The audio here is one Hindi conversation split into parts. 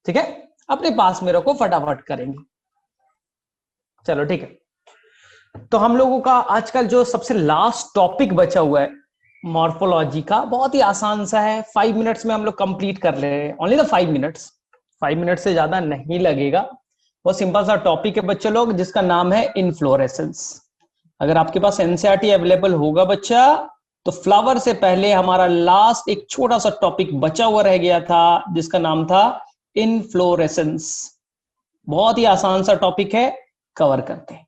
ठीक है, अपने पास में रखो, फटाफट करेंगे। चलो ठीक है, तो हम लोगों का आजकल जो सबसे लास्ट टॉपिक बचा हुआ है मॉर्फोलॉजी का, बहुत ही आसान सा है, 5 मिनट्स में हम लोग कंप्लीट कर ले रहे हैं, ओनली द 5 मिनट्स, 5 मिनट से ज्यादा नहीं लगेगा। बहुत सिंपल सा टॉपिक है बच्चे लोग, जिसका नाम है इनफ्लोरेसेंस। अगर आपके पास एनसीईआरटी अवेलेबल होगा बच्चा, तो फ्लावर से पहले हमारा लास्ट एक छोटा सा टॉपिक बचा हुआ रह गया था, जिसका नाम था इनफ्लोरेसेंस। बहुत ही आसान सा टॉपिक है, कवर करते हैं।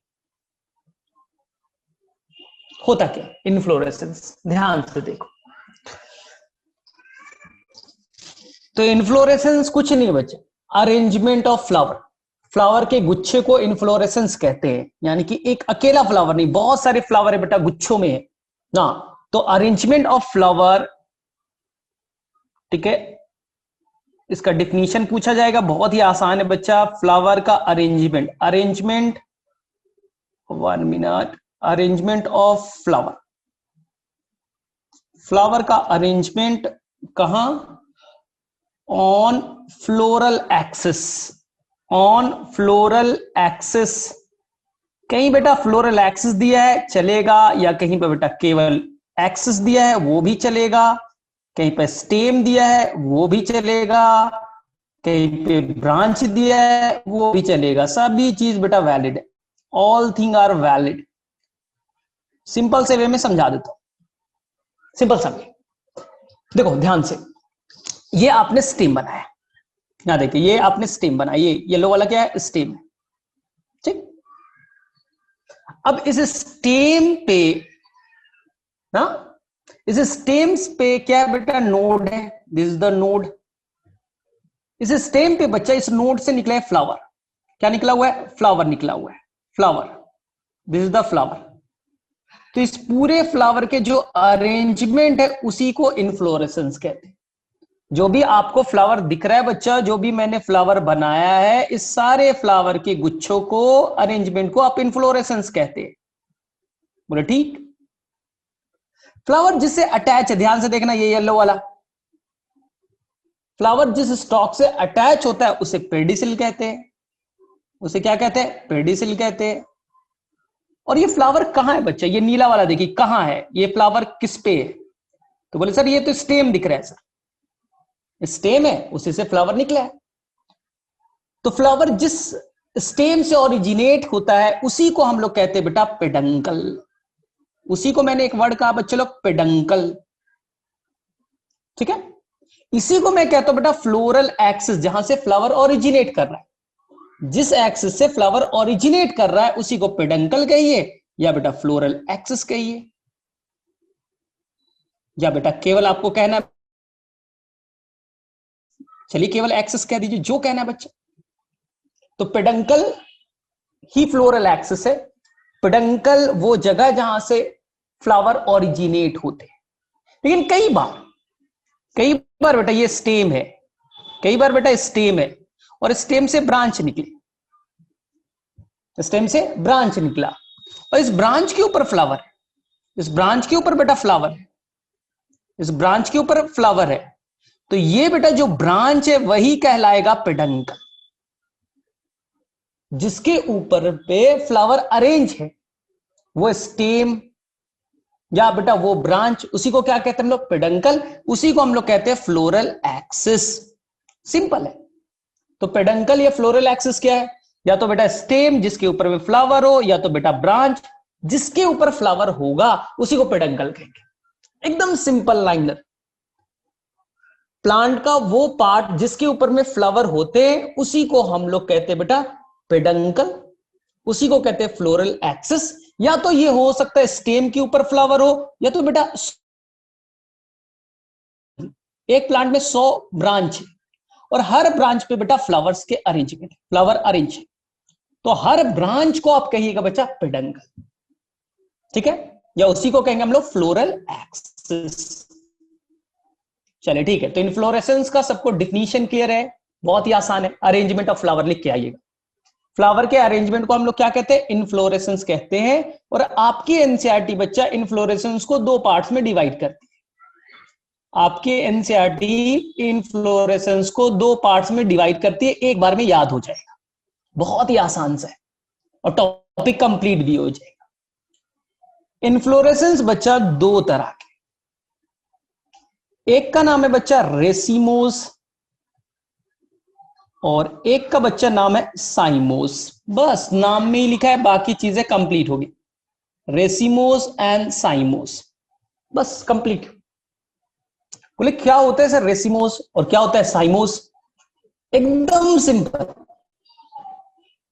होता क्या इनफ्लोरेसेंस, ध्यान से देखो। तो इनफ्लोरेसेंस कुछ नहीं बच्चे, अरेंजमेंट ऑफ फ्लावर। फ्लावर के गुच्छे को इनफ्लोरेसेंस कहते हैं, यानी कि एक अकेला फ्लावर नहीं, बहुत सारे फ्लावर है बेटा, गुच्छों में है ना। तो अरेंजमेंट ऑफ फ्लावर, ठीक है, इसका डिफिनीशन पूछा जाएगा, बहुत ही आसान है बच्चा। फ्लावर का arrangement, arrangement, 1 minute, arrangement of flower, flower का अरेंजमेंट कहां, on floral axis, on floral axis. कहीं बेटा फ्लोरल एक्सिस दिया है चलेगा, या कहीं पे बेटा केवल एक्सिस दिया है वो भी चलेगा, कहीं पे स्टेम दिया है वो भी चलेगा, कहीं पे ब्रांच दिया है वो भी चलेगा, सभी चीज बेटा वैलिड है, all thing are valid. Simple से वे में समझा देता हूं, सिंपल समझे, देखो ध्यान से। ये आपने स्टेम बनाया, यहां देखिए, ये आपने स्टेम बनाया, ये येलो वाला क्या है, स्टेम है, ठीक। अब इस स्टेम पे ना, इस स्टेम्स पे क्या बेटा, नोड है, दिस इज द नोड। इस स्टेम पे बच्चा, इस नोड से निकला है फ्लावर, क्या निकला हुआ है, फ्लावर निकला हुआ है, flower, this is the flower. तो इस पूरे फ्लावर के जो अरेंजमेंट है उसी को इनफ्लोरेसेंस कहते हैं। जो भी आपको फ्लावर दिख रहा है बच्चा, जो भी मैंने फ्लावर बनाया है, इस सारे फ्लावर के गुच्छों को, अरेंजमेंट को आप इनफ्लोरेसेंस कहते हैं, बोले ठीक। फ्लावर जिससे अटैच है, ध्यान से देखना, ये येलो वाला फ्लावर जिस स्टॉक से अटैच होता है उसे पेडिसिल कहते हैं, उसे क्या कहते हैं, पेडिसिल कहते हैं। और ये फ्लावर कहां है बच्चा, ये नीला वाला देखिए कहां है, ये फ्लावर किस पे है, तो बोले सर ये तो स्टेम दिख रहा है, सर स्टेम है, उसी से फ्लावर निकला है। तो फ्लावर जिस स्टेम से ओरिजिनेट होता है उसी को हम लोग कहते हैं बेटा पेडंकल, उसी को मैंने एक वर्ड कहा बच्चे लोग, पेडंकल, ठीक है। इसी को मैं कहता हूं बेटा फ्लोरल एक्सिस, जहां से फ्लावर ओरिजिनेट कर रहा है, जिस एक्सिस से फ्लावर ओरिजिनेट कर रहा है उसी को पेडंकल कहिए, या बेटा फ्लोरल एक्सिस कहिए, या बेटा केवल आपको कहना है, चलिए केवल एक्सिस कह दीजिए, जो कहना है बच्चा। तो पेडंकल ही फ्लोरल एक्सिस है, पेडंकल वो जगह जहां से फ्लावर ओरिजिनेट होते हैं। लेकिन कई बार बेटा ये स्टेम है, कई बार बेटा स्टेम है, और स्टेम से ब्रांच निकली, स्टेम से ब्रांच निकला, और इस ब्रांच के ऊपर फ्लावर है, इस ब्रांच के ऊपर बेटा फ्लावर है, इस ब्रांच के ऊपर फ्लावर है। तो ये बेटा जो ब्रांच है वही कहलाएगा पेडंकल, जिसके ऊपर पे फ्लावर अरेंज है, वो स्टेम या बेटा वो ब्रांच, उसी को क्या कहते हैं हम लोग, पेडंकल, उसी को हम लोग कहते हैं फ्लोरल एक्सिस। सिंपल है। तो पेडंकल या फ्लोरल एक्सिस क्या है, या तो बेटा स्टेम जिसके ऊपर में फ्लावर हो, या तो बेटा ब्रांच जिसके ऊपर फ्लावर होगा, उसी को पेडंकल कहेंगे। एकदम सिंपल लाइनर। प्लांट का वो पार्ट जिसके ऊपर में फ्लावर होते हैं उसी को हम लोग कहते हैं बेटा पेडंकल, उसी को कहते हैं फ्लोरल एक्सिस। या तो ये हो सकता है स्टेम के ऊपर फ्लावर हो, या तो बेटा एक प्लांट में 100 ब्रांच है और हर ब्रांच पे बेटा फ्लावर्स के अरेंजमेंट, फ्लावर अरेंज है, तो हर ब्रांच को आप कहिएगा बच्चा पेडंकल, ठीक है, या उसी को कहेंगे हम लोग फ्लोरल एक्सिस। चलिए ठीक है, तो इनफ्लोरेसेंस का सबको डिफिनीशन क्लियर है, बहुत ही आसान है। अरेंजमेंट ऑफ फ्लावर लिख के आइएगा। फ्लावर के अरेंजमेंट को हम लोग क्या कहते हैं, इनफ्लोरेसेंस कहते हैं। और आपकी एनसीईआरटी बच्चा इनफ्लोरेसेंस को 2 पार्ट्स में डिवाइड करती है। आपके एनसीईआरटी इनफ्लोरेसेंस को 2 पार्ट्स में डिवाइड करती है, एक बार में याद हो जाएगा, बहुत ही आसान सा है और टॉपिक कंप्लीट भी हो जाएगा। इनफ्लोरेसेंस बच्चा 2 तरह के, एक का नाम है बच्चा रेसिमोस और एक का बच्चा नाम है साइमोस। बस नाम में ही लिखा है, बाकी चीजें कंप्लीट होगी। रेसिमोस एंड साइमोस, बस कंप्लीट। बोले क्या होता है सर रेसिमोस और क्या होता है साइमोस? एकदम सिंपल।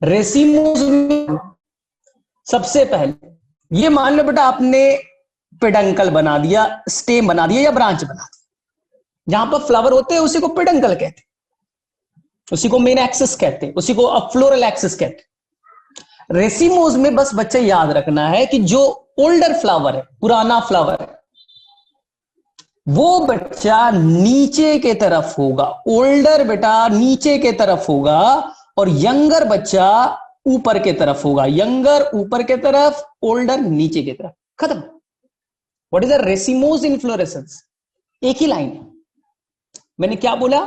रेसिमोस में सबसे पहले ये मान लो बेटा आपने पेडंकल बना दिया, स्टेम बना दिया या ब्रांच बना दिया, जहां पर फ्लावर होते हैं उसी को पेडंकल कहते हैं, उसी को मेन एक्सिस कहते हैं, उसी को फ्लोरल एक्सिस कहते हैं। रेसिमोस में बस बच्चा याद रखना है कि जो ओल्डर फ्लावर है, पुराना फ्लावर है, वो बच्चा नीचे के तरफ होगा। ओल्डर बेटा नीचे के तरफ होगा और यंगर बच्चा ऊपर के तरफ होगा। यंगर ऊपर के तरफ, ओल्डर नीचे की तरफ, खत्म। What is the racemose inflorescence? एक ही लाइन है। मैंने क्या बोला?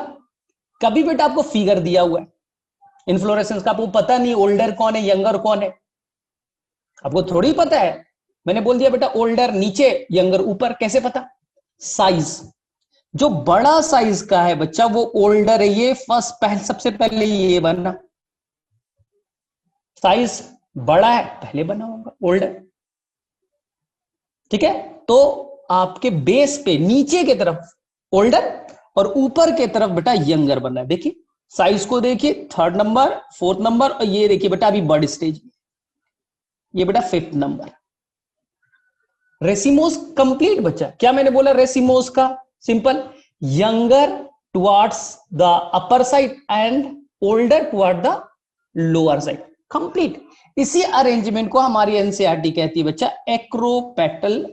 कभी बेटा आपको फिगर दिया हुआ है इनफ्लोरेसेंस का, आपको पता नहीं ओल्डर कौन है यंगर कौन है, आपको थोड़ी पता है। मैंने बोल दिया बेटा ओल्डर नीचे यंगर ऊपर, कैसे पता? साइज, जो बड़ा साइज का है बच्चा वो ओल्डर है। ये सबसे पहले ये बनना, साइज बड़ा है पहले बना होगा ओल्डर, ठीक है। तो आपके बेस पे नीचे की तरफ ओल्डर और ऊपर के तरफ बेटा यंगर बनना है। देखिए साइज को देखिए, 3rd नंबर, 4th नंबर, और ये देखिए बेटा अभी बर्ड स्टेज, ये बेटा 5th नंबर। रेसिमोस कंप्लीट बच्चा। क्या मैंने बोला रेसिमोस का? Simple, younger towards the upper side and older toward the lower side, complete. इसी अरेंजमेंट को हमारी एनसीईआरटी कहती है बच्चा एक्रोपेटल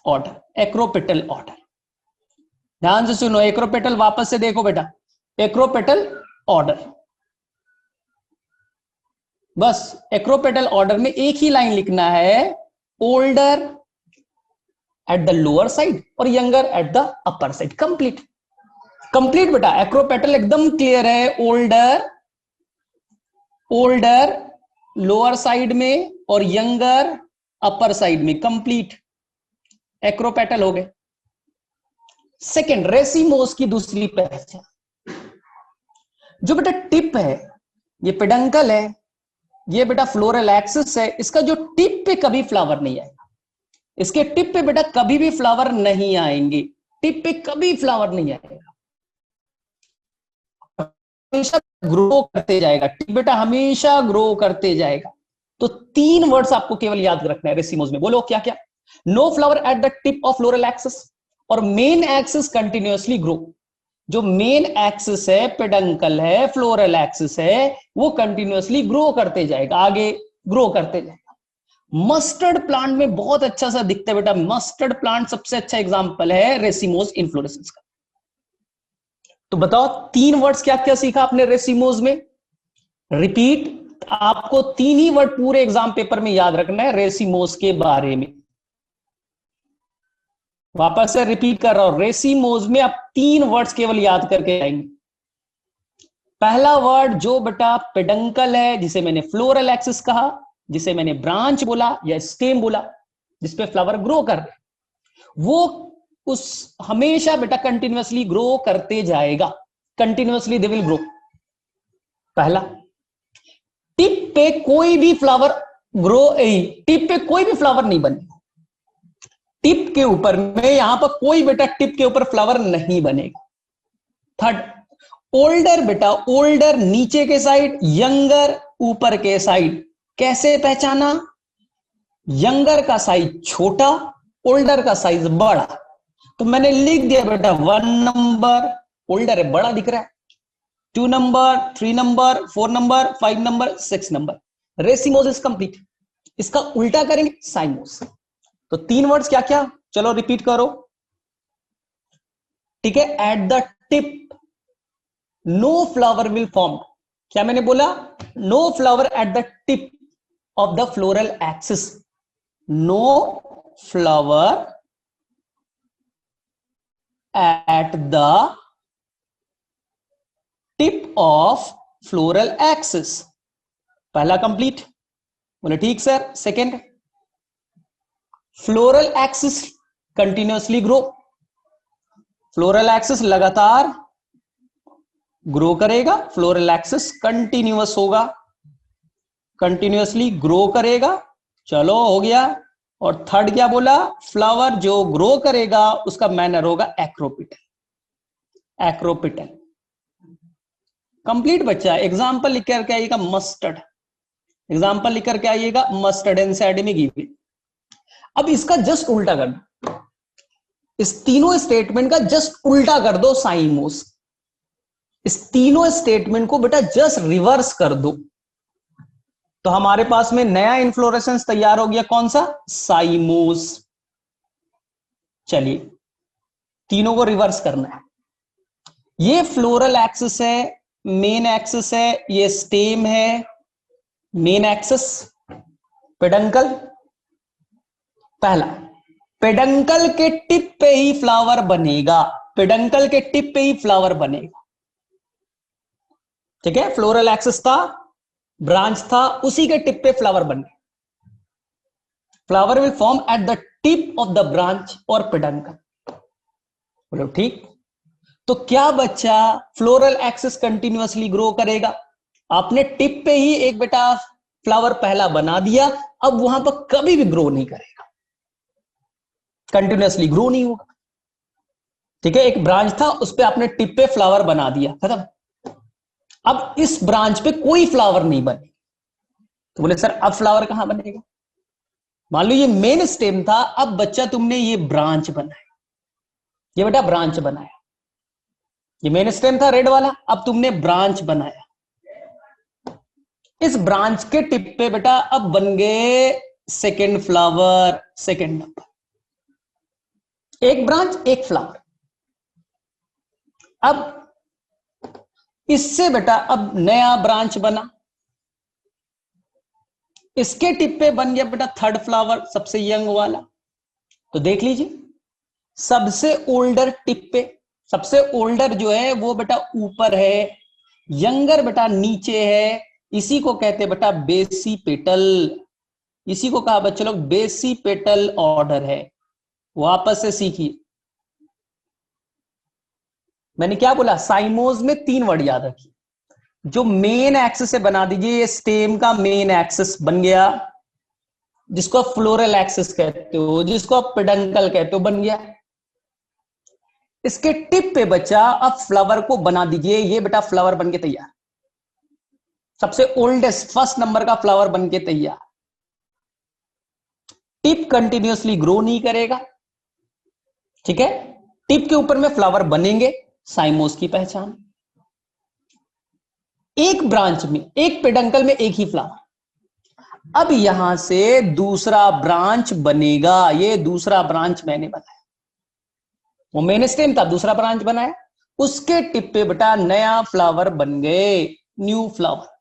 ऑर्डर। एक्रोपेटल ऑर्डर, ध्यान से सुनो, एक्रोपेटल वापस से देखो बेटा, एक्रोपेटल ऑर्डर। बस एक्रोपेटल ऑर्डर में एक ही लाइन लिखना है, older at the lower side और younger at the upper side, complete. Complete बेटा, एक्रोपेटल एकदम क्लियर है। ओल्डर, ओल्डर लोअर साइड में और यंगर अपर साइड में, कंप्लीट एक्रोपेटल हो गए। सेकेंड, रेसिमोस की दूसरी पहचान, जो बेटा टिप है, ये पेडंकल है, ये बेटा फ्लोरल एक्सिस है, इसका जो टिप पे कभी फ्लावर नहीं आएगा, इसके टिप पे बेटा कभी भी फ्लावर नहीं आएंगे, टिप पे कभी फ्लावर नहीं आएगा, हमेशा ग्रो करते जाएगा, टिप बेटा हमेशा ग्रो करते जाएगा। तो 3 वर्ड्स आपको केवल याद रखना है रेसिमोस में, बोलो क्या क्या? No flower at the tip of floral axis और मेन एक्सिस कंटिन्यूअसली ग्रो। जो मेन एक्सिस है, पेडंकल है, फ्लोरल एक्सिस है, वो कंटिन्यूअसली ग्रो करते जाएगा, आगे ग्रो करते जाएगा। मस्टर्ड प्लांट में बहुत अच्छा सा दिखता है बेटा, मस्टर्ड प्लांट सबसे अच्छा एग्जांपल है रेसिमोस इनफ्लोरेसेंस का। तो बताओ 3 वर्ड्स क्या क्या सीखा आपने रेसिमोस में? रिपीट, आपको 3 ही वर्ड पूरे एग्जाम पेपर में याद रखना है रेसिमोस के बारे में। वापस से रिपीट कर रहा हूं, रेसिमोस में आप 3 वर्ड्स केवल याद करके आएंगे। पहला वर्ड जो बेटा पेडंकल है, जिसे मैंने फ्लोरल एक्सिस कहा, जिसे मैंने ब्रांच बोला या स्टेम बोला, जिसपे फ्लावर ग्रो कर रहे, वो उस हमेशा बेटा कंटिन्यूअसली ग्रो करते जाएगा, कंटिन्यूअसली दे विल ग्रो। पहला, टिप पे कोई भी फ्लावर ग्रो, टिप पे कोई भी फ्लावर नहीं बनेगा, टिप के ऊपर में यहां पर कोई बेटा टिप के ऊपर फ्लावर नहीं बनेगा। थर्ड, ओल्डर बेटा, ओल्डर नीचे के साइड, यंगर ऊपर के साइड। कैसे पहचाना? यंगर का साइज छोटा, ओल्डर का साइज बड़ा। तो मैंने लिख दिया बेटा 1 नंबर ओल्डर है, बड़ा दिख रहा है, 2 number, 3 number, 4 number, 5 number, 6 number. Racemose is complete. इसका उल्टा करेंगे साइमोस। तो 3 वर्ड्स क्या क्या, चलो रिपीट करो, ठीक है। At the tip no flower will form. क्या मैंने बोला? No flower at the tip of the floral axis, no flower at the tip of floral axis. पहला कंप्लीट, बोले ठीक sir. Second, floral axis continuously grow, floral axis लगातार ग्रो करेगा, फ्लोरल एक्सिस कंटिन्यूअस होगा, कंटिन्यूअसली ग्रो करेगा। चलो हो गया। और थर्ड क्या बोला, फ्लावर जो ग्रो करेगा उसका मैनर होगा एक्रोपिटल, एक्रोपिटल। कंप्लीट बच्चा। एग्जांपल लिख करके आइएगा मस्टर्ड, एग्जांपल लिख करके आइएगा मस्टर्ड एंड साइड में गिवन। अब इसका जस्ट उल्टा कर दो, इस तीनों स्टेटमेंट का जस्ट उल्टा कर दो साइमोस। इस तीनों स्टेटमेंट को बेटा जस्ट रिवर्स कर दो, तो हमारे पास में नया इन्फ्लोरेसेंस तैयार हो गया। कौन सा, साइमोस। चलिए तीनों को रिवर्स करना है। ये फ्लोरल एक्सिस है, मेन एक्सिस है, ये स्टेम है, मेन एक्सिस, पेडंकल। पहला, पेडंकल के टिप पे ही फ्लावर बनेगा, पेडंकल के टिप पे ही फ्लावर बनेगा। ठीक है, फ्लोरल एक्सिस था, ब्रांच था, उसी के टिप पे फ्लावर बन गया। Flower will form eight the tip of the branch और पेडंकल। बोलो ठीक। तो क्या बच्चा, फ्लोरल एक्सिस कंटिन्यूअसली ग्रो करेगा। आपने टिप पे ही एक बेटा फ्लावर पहला बना दिया, अब वहां पर कभी भी ग्रो नहीं करेगा, कंटिन्यूअसली ग्रो नहीं होगा। ठीक है, एक ब्रांच था, उस पे आपने टिप पे फ्लावर बना दिया, खत्म। अब इस ब्रांच पे कोई फ्लावर नहीं बने, तो बोले सर अब फ्लावर कहां बनेगा। मान लो ये मेन स्टेम था, अब बच्चा तुमने ये ब्रांच बनाया, ये बेटा ब्रांच बनाया। ये मेन स्टेम था रेड वाला, अब तुमने ब्रांच बनाया। इस ब्रांच के टिप पे बेटा अब बन गए सेकेंड फ्लावर, सेकेंड नंबर। एक ब्रांच एक फ्लावर। अब इससे बेटा अब नया ब्रांच बना, इसके टिप पे बन गया बेटा थर्ड फ्लावर, सबसे यंग वाला। तो देख लीजिए, सबसे ओल्डर टिप पे, सबसे ओल्डर जो है वो बेटा ऊपर है, यंगर बेटा नीचे है। इसी को कहते हैं बेटा बेसिपेटल, इसी को कहा बच्चे लोग बेसिपेटल ऑर्डर है। वापस से सीखिए, मैंने क्या बोला, साइमोज में 3 वर्ड याद रखिए। जो मेन एक्सिस से बना दीजिए, ये स्टेम का मेन एक्सिस बन गया, जिसको आप फ्लोरल एक्सिस कहते हो, जिसको आप पेडंकल कहते हो, बन गया। इसके टिप पे बच्चा अब फ्लावर को बना दीजिए, ये बेटा फ्लावर बन के तैयार, सबसे ओल्डेस्ट फर्स्ट नंबर का फ्लावर बन के तैयार। टिप कंटिन्यूअसली ग्रो नहीं करेगा, ठीक है, टिप के ऊपर में फ्लावर बनेंगे, साइमोस की पहचान। एक ब्रांच में, एक पेडंकल में एक ही फ्लावर। अब यहां से दूसरा ब्रांच बनेगा, ये दूसरा ब्रांच मैंने बनाया, वो मेन स्टेम था, दूसरा ब्रांच बनाया, उसके टिप पे बेटा नया फ्लावर बन गए, न्यू फ्लावर।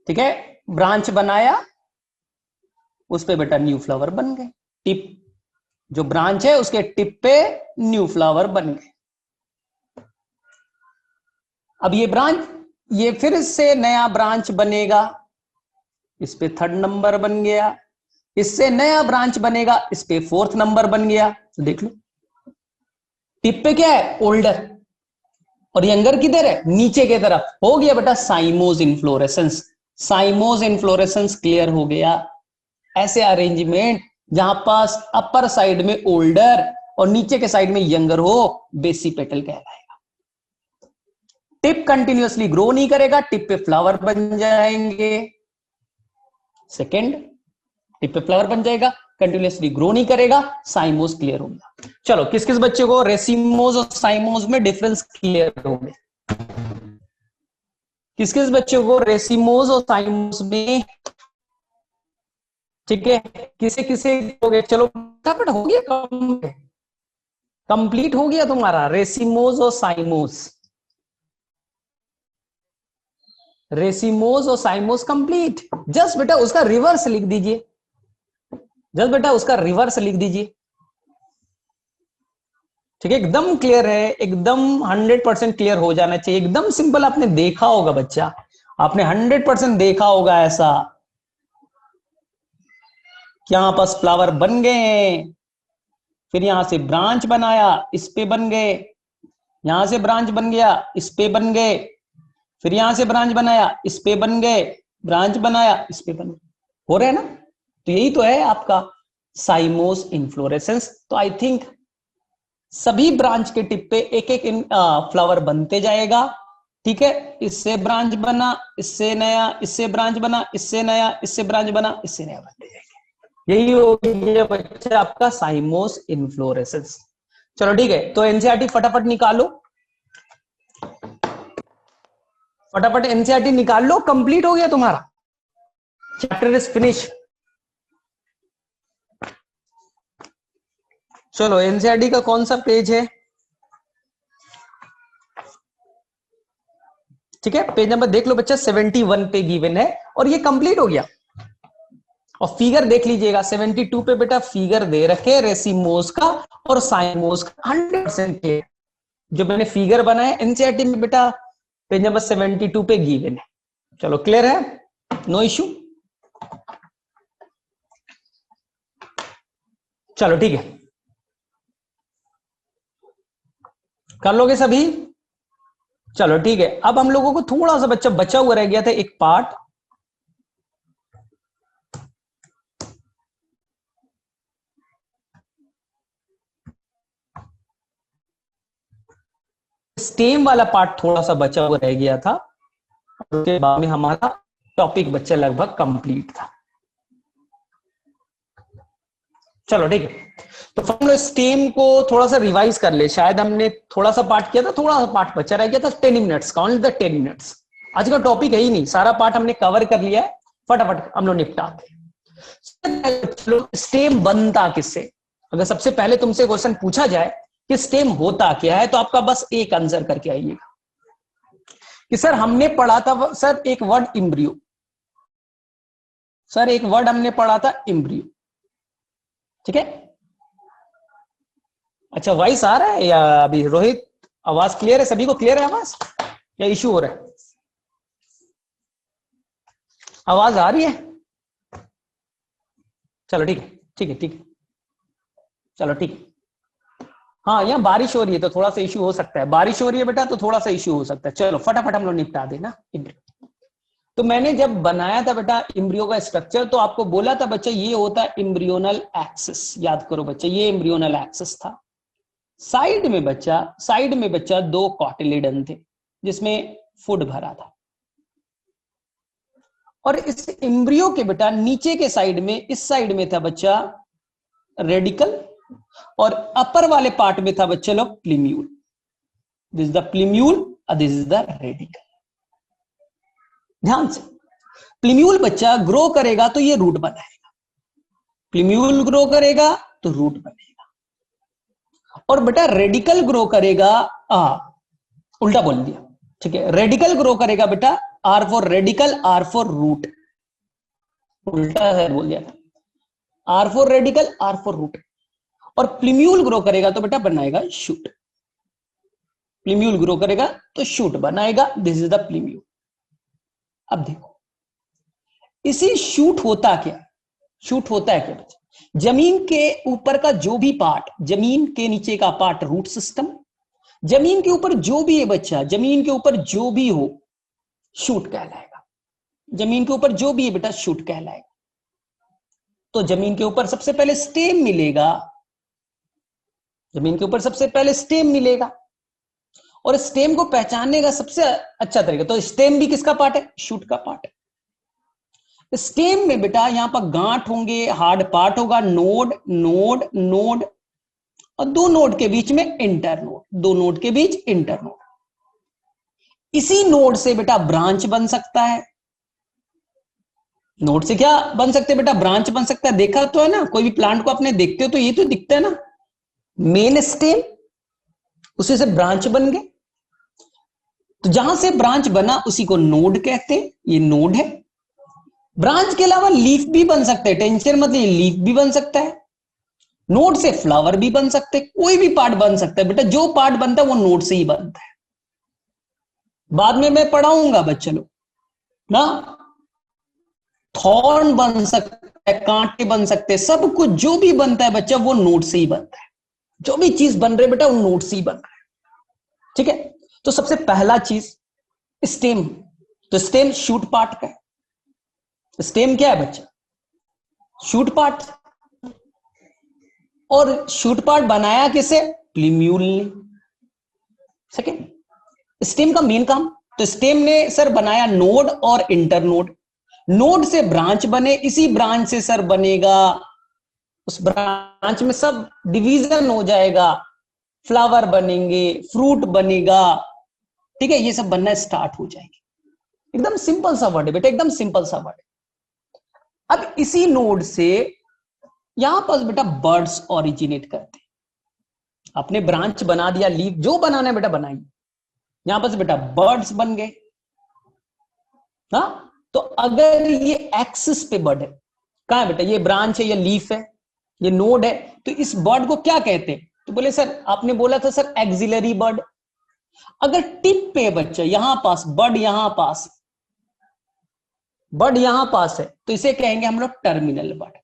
ठीक है, ब्रांच बनाया, उस पे बेटा न्यू फ्लावर बन गए, टिप जो ब्रांच है उसके टिप पे न्यू फ्लावर बन गए। अब ये ब्रांच, ये फिर से नया ब्रांच बनेगा, इस पे थर्ड नंबर बन गया, इससे नया ब्रांच बनेगा, इस पे फोर्थ नंबर बन गया। तो देख लो, टिप पे क्या है, ओल्डर, और यंगर किधर है, नीचे की तरफ। हो गया बेटा cymose inflorescence, cymose inflorescence clear हो गया। ऐसे अरेंजमेंट जहां पास अपर साइड में ओल्डर और नीचे के साइड में यंगर हो, बेसिपेटल कहलाएगा। टिप कंटिन्यूअसली ग्रो नहीं करेगा, टिप पे फ्लावर बन जाएंगे। सेकेंड, टिप पे फ्लावर बन जाएगा, कंटिन्यूअसली ग्रो नहीं करेगा, साइमोज क्लियर होगा। चलो किस किस बच्चे को रेसिमोज और साइमोज में डिफरेंस क्लियर हो गया, किस किस बच्चों को रेसिमोज और साइमोज में, ठीक है, किसे किसे हो गया। चलो फटाफट हो गया, कंप्लीट हो गया तुम्हारा रेसिमोज और साइमोज, रेसिमोज और साइमोज कंप्लीट। जस्ट बेटा उसका रिवर्स लिख दीजिए, जस्ट बेटा उसका रिवर्स लिख दीजिए, ठीक है, एकदम क्लियर है, एकदम 100% क्लियर हो जाना चाहिए, एकदम सिंपल। आपने देखा होगा बच्चा, आपने 100% देखा होगा ऐसा कि यहां पास फ्लावर बन गए हैं, फिर यहां से ब्रांच बनाया, इस पे बन गए, यहां से ब्रांच बन गया, इस पे बन गए, फिर यहां से ब्रांच बनाया, इस पे बन गए, ब्रांच बनाया, इस पे बन गए। हो रहा है ना? तो यही तो है आपका साइमोस इन्फ्लोरेसेंस। तो आई थिंक सभी ब्रांच के टिप पे एक एक फ्लावर बनते जाएगा। ठीक है, इससे ब्रांच बना, इससे नया, इससे ब्रांच बना, इससे नया, इससे ब्रांच बना, इससे नया बनते जाएंगे। यही हो गया बच्चा आपका साइमोस इन्फ्लोरेसेंस। चलो ठीक है, तो एनसीईआरटी फटाफट निकालो, फटाफट एनसीईआरटी निकाल लो, कंप्लीट हो गया तुम्हारा चैप्टर, इज फिनिश। चलो एनसीईआरटी का कौन सा पेज है? ठीक है, पेज नंबर देख लो बच्चा, 71 पे गिवन है और ये कंप्लीट हो गया। और फिगर देख लीजिएगा, 72 पे बेटा फिगर दे रखे रेसिमोस का और साइमोस का 100% के, जो मैंने फिगर बनाया एनसीईआरटी में बेटा पेज नंबर 72 पे गिवन है। चलो क्लियर है, नो इश्यू। चलो ठीक है, कर लोगे सभी? चलो ठीक है, अब हम लोगों को थोड़ा सा बच्चा बचा हुआ रह गया था एक पार्ट, स्टेम वाला पार्ट थोड़ा सा बचा हुआ रह गया था, उसके बाद में हमारा टॉपिक बच्चा लगभग कंप्लीट था। चलो ठीक है, तो हम लोग स्टेम को थोड़ा सा रिवाइज कर ले। शायद हमने थोड़ा सा पार्ट किया था, थोड़ा सा पार्ट बचा रह गया था, 10 मिनट्स का, ओनली द 10 मिनट्स। आज का टॉपिक है ही नहीं, सारा पार्ट हमने कवर कर लिया है, फटाफट हम लोग निपटाते हैं। स्टेम बनता किससे? अगर सबसे पहले तुमसे क्वेश्चन पूछा जाए कि स्टेम होता क्या है, तो आपका बस एक आंसर करके आइएगा कि सर हमने पढ़ा था, सर एक वर्ड इम्ब्रियो, सर एक वर्ड हमने पढ़ा था इम्ब्रियो। ठीक है, अच्छा वॉइस आ रहा है या अभी रोहित आवाज क्लियर है? सभी को क्लियर है आवाज या इशू हो रहा है? आवाज आ रही है? चलो ठीक है, ठीक है, ठीक है, चलो ठीक है। हाँ, यहाँ बारिश हो रही है तो थोड़ा सा इशू हो सकता है, बारिश हो रही है बेटा तो थोड़ा सा इशू हो सकता है। चलो फटाफट हम लोग निपटा देना। तो मैंने जब बनाया था बेटा इम्ब्रियो का स्ट्रक्चर, तो आपको बोला था बच्चा ये होता है इम्ब्रियोनल एक्सिस। याद करो बच्चा, ये इम्ब्रियोनल एक्सिस था। साइड में बच्चा दो कॉटिलिडन थे जिसमें फूड भरा था, और इस इम्ब्रियो के बेटा नीचे के साइड में, इस साइड में था बच्चा रेडिकल, और अपर वाले पार्ट में था बच्चे लोग प्लीम्यूल। दिस इज द प्लीम्यूल और दिस इज द रेडिकल। ध्यान से, प्लीम्यूल बच्चा ग्रो करेगा तो ये रूट बनाएगा, प्लीम्यूल ग्रो करेगा तो रूट बनेगा, और बेटा रेडिकल ग्रो करेगा, उल्टा बोल दिया, ठीक है, रेडिकल ग्रो करेगा बेटा, R for radical, R for root, उल्टा बोल दिया था, R for radical, R for root. और प्लीम्यूल ग्रो करेगा तो बेटा बनाएगा शूट, प्लीम्यूल ग्रो करेगा तो शूट बनाएगा, दिस इज द प्लीम्यूल। अब देखो इसी शूट होता क्या, शूट होता है क्या बच्चा? जमीन के ऊपर का जो भी पार्ट, जमीन के नीचे का पार्ट रूट सिस्टम, जमीन के ऊपर जो भी है बच्चा, जमीन के ऊपर जो भी हो शूट कहलाएगा, जमीन के ऊपर जो भी है बेटा शूट कहलाएगा। तो जमीन के ऊपर सबसे पहले स्टेम मिलेगा, जमीन के ऊपर सबसे पहले स्टेम मिलेगा, और स्टेम को पहचानने का सबसे अच्छा तरीका, तो स्टेम भी किसका पार्ट है? शूट का पार्ट है। स्टेम में बेटा यहां पर गांठ होंगे, हार्ड पार्ट होगा, नोड नोड नोड, और दो नोड के बीच में इंटरनोड, दो नोड के बीच इंटरनोड। इसी नोड से बेटा ब्रांच बन सकता है, नोड से क्या बन सकते हैं बेटा? ब्रांच बन सकता है। देखा तो है ना, कोई भी प्लांट को आपने देखते हो तो ये तो दिखता है ना, मेन स्टेम, उसी से ब्रांच बन गए। तो जहां से ब्रांच बना उसी को नोड कहते हैं, ये नोड है। ब्रांच के अलावा लीफ भी बन सकता है, टेंशन मत लीजिए, लीफ भी बन सकता है। नोड से फ्लावर भी बन सकते, कोई भी पार्ट बन सकता है बेटा, जो पार्ट बनता है वो नोड से ही बनता है। बाद में मैं पढ़ाऊंगा बच्चे लोग ना, थॉर्न बन सकता है, कांटे बन सकते हैं, सब कुछ जो भी बनता है बच्चा वो नोड से ही बनता है। जो भी चीज बन रही है बेटा वो नोड से ही बन रहा है। ठीक है, तो सबसे पहला चीज स्टेम। तो स्टेम शूट पार्ट का है। स्टेम क्या है बच्चा? Shoot part. और शूट पार्ट बनाया किसे? प्लीम्यूल ने। सेकेंड, स्टेम का मेन काम, तो स्टेम ने सर बनाया नोड और इंटरनोड। नोड से ब्रांच बने, इसी ब्रांच से सर बनेगा, उस ब्रांच में सब डिवीजन हो जाएगा, फ्लावर बनेंगे, फ्रूट बनेगा। ठीक है, ये सब बनना स्टार्ट हो जाएंगे। एकदम सिंपल सा वर्ड है बेटा, एकदम सिंपल सा वर्ड है। अब इसी नोड से यहां पर बेटा बर्ड्स ओरिजिनेट करते हैं। आपने ब्रांच बना दिया, लीफ जो बनाना है बेटा बनाइए। यहां पर बेटा बर्ड्स बन गए। हाँ, तो अगर ये एक्सिस पे बर्ड है, कहां है बेटा? ये ब्रांच है, ये लीफ है, ये नोड है, तो इस बर्ड को क्या कहते हैं? तो बोले सर, आपने बोला था सर एक्सिलरी बर्ड। अगर टिप पे बच्चा यहां पास, बर्ड यहां पास, बर्ड यहां पास है, तो इसे कहेंगे हम लोग टर्मिनल बर्ड।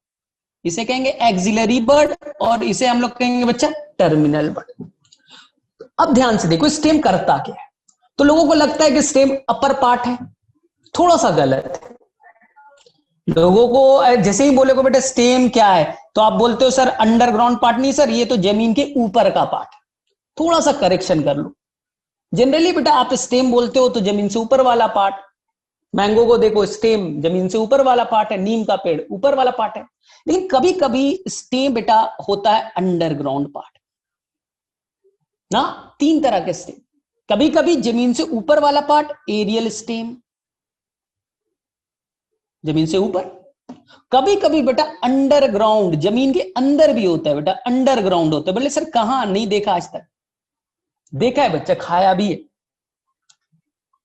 इसे कहेंगे एक्सिलरी बर्ड और इसे हम लोग कहेंगे बच्चा टर्मिनल बर्ड। अब ध्यान से देखो स्टेम करता क्या है। तो लोगों को लगता है कि स्टेम अपर पार्ट है, थोड़ा सा गलत है। लोगों को जैसे ही बोले को बेटा स्टेम क्या है, तो आप बोलते हो सर अंडरग्राउंड पार्ट। नहीं सर, ये तो जमीन के ऊपर का पार्ट। थोड़ा सा करेक्शन कर लो। जनरली बेटा आप स्टेम बोलते हो तो जमीन से ऊपर वाला पार्ट। मैंगो को देखो, स्टेम जमीन से ऊपर वाला पार्ट है, नीम का पेड़ ऊपर वाला पार्ट है। लेकिन कभी कभी स्टेम बेटा होता है अंडरग्राउंड पार्ट ना। तीन तरह के स्टेम, कभी कभी जमीन से ऊपर वाला पार्ट एरियल स्टेम, जमीन से ऊपर। कभी कभी बेटा अंडरग्राउंड, जमीन के अंदर भी होता है बेटा, अंडरग्राउंड होता है। बोले सर कहां? नहीं देखा आज तक। देखा है बच्चा, खाया भी है।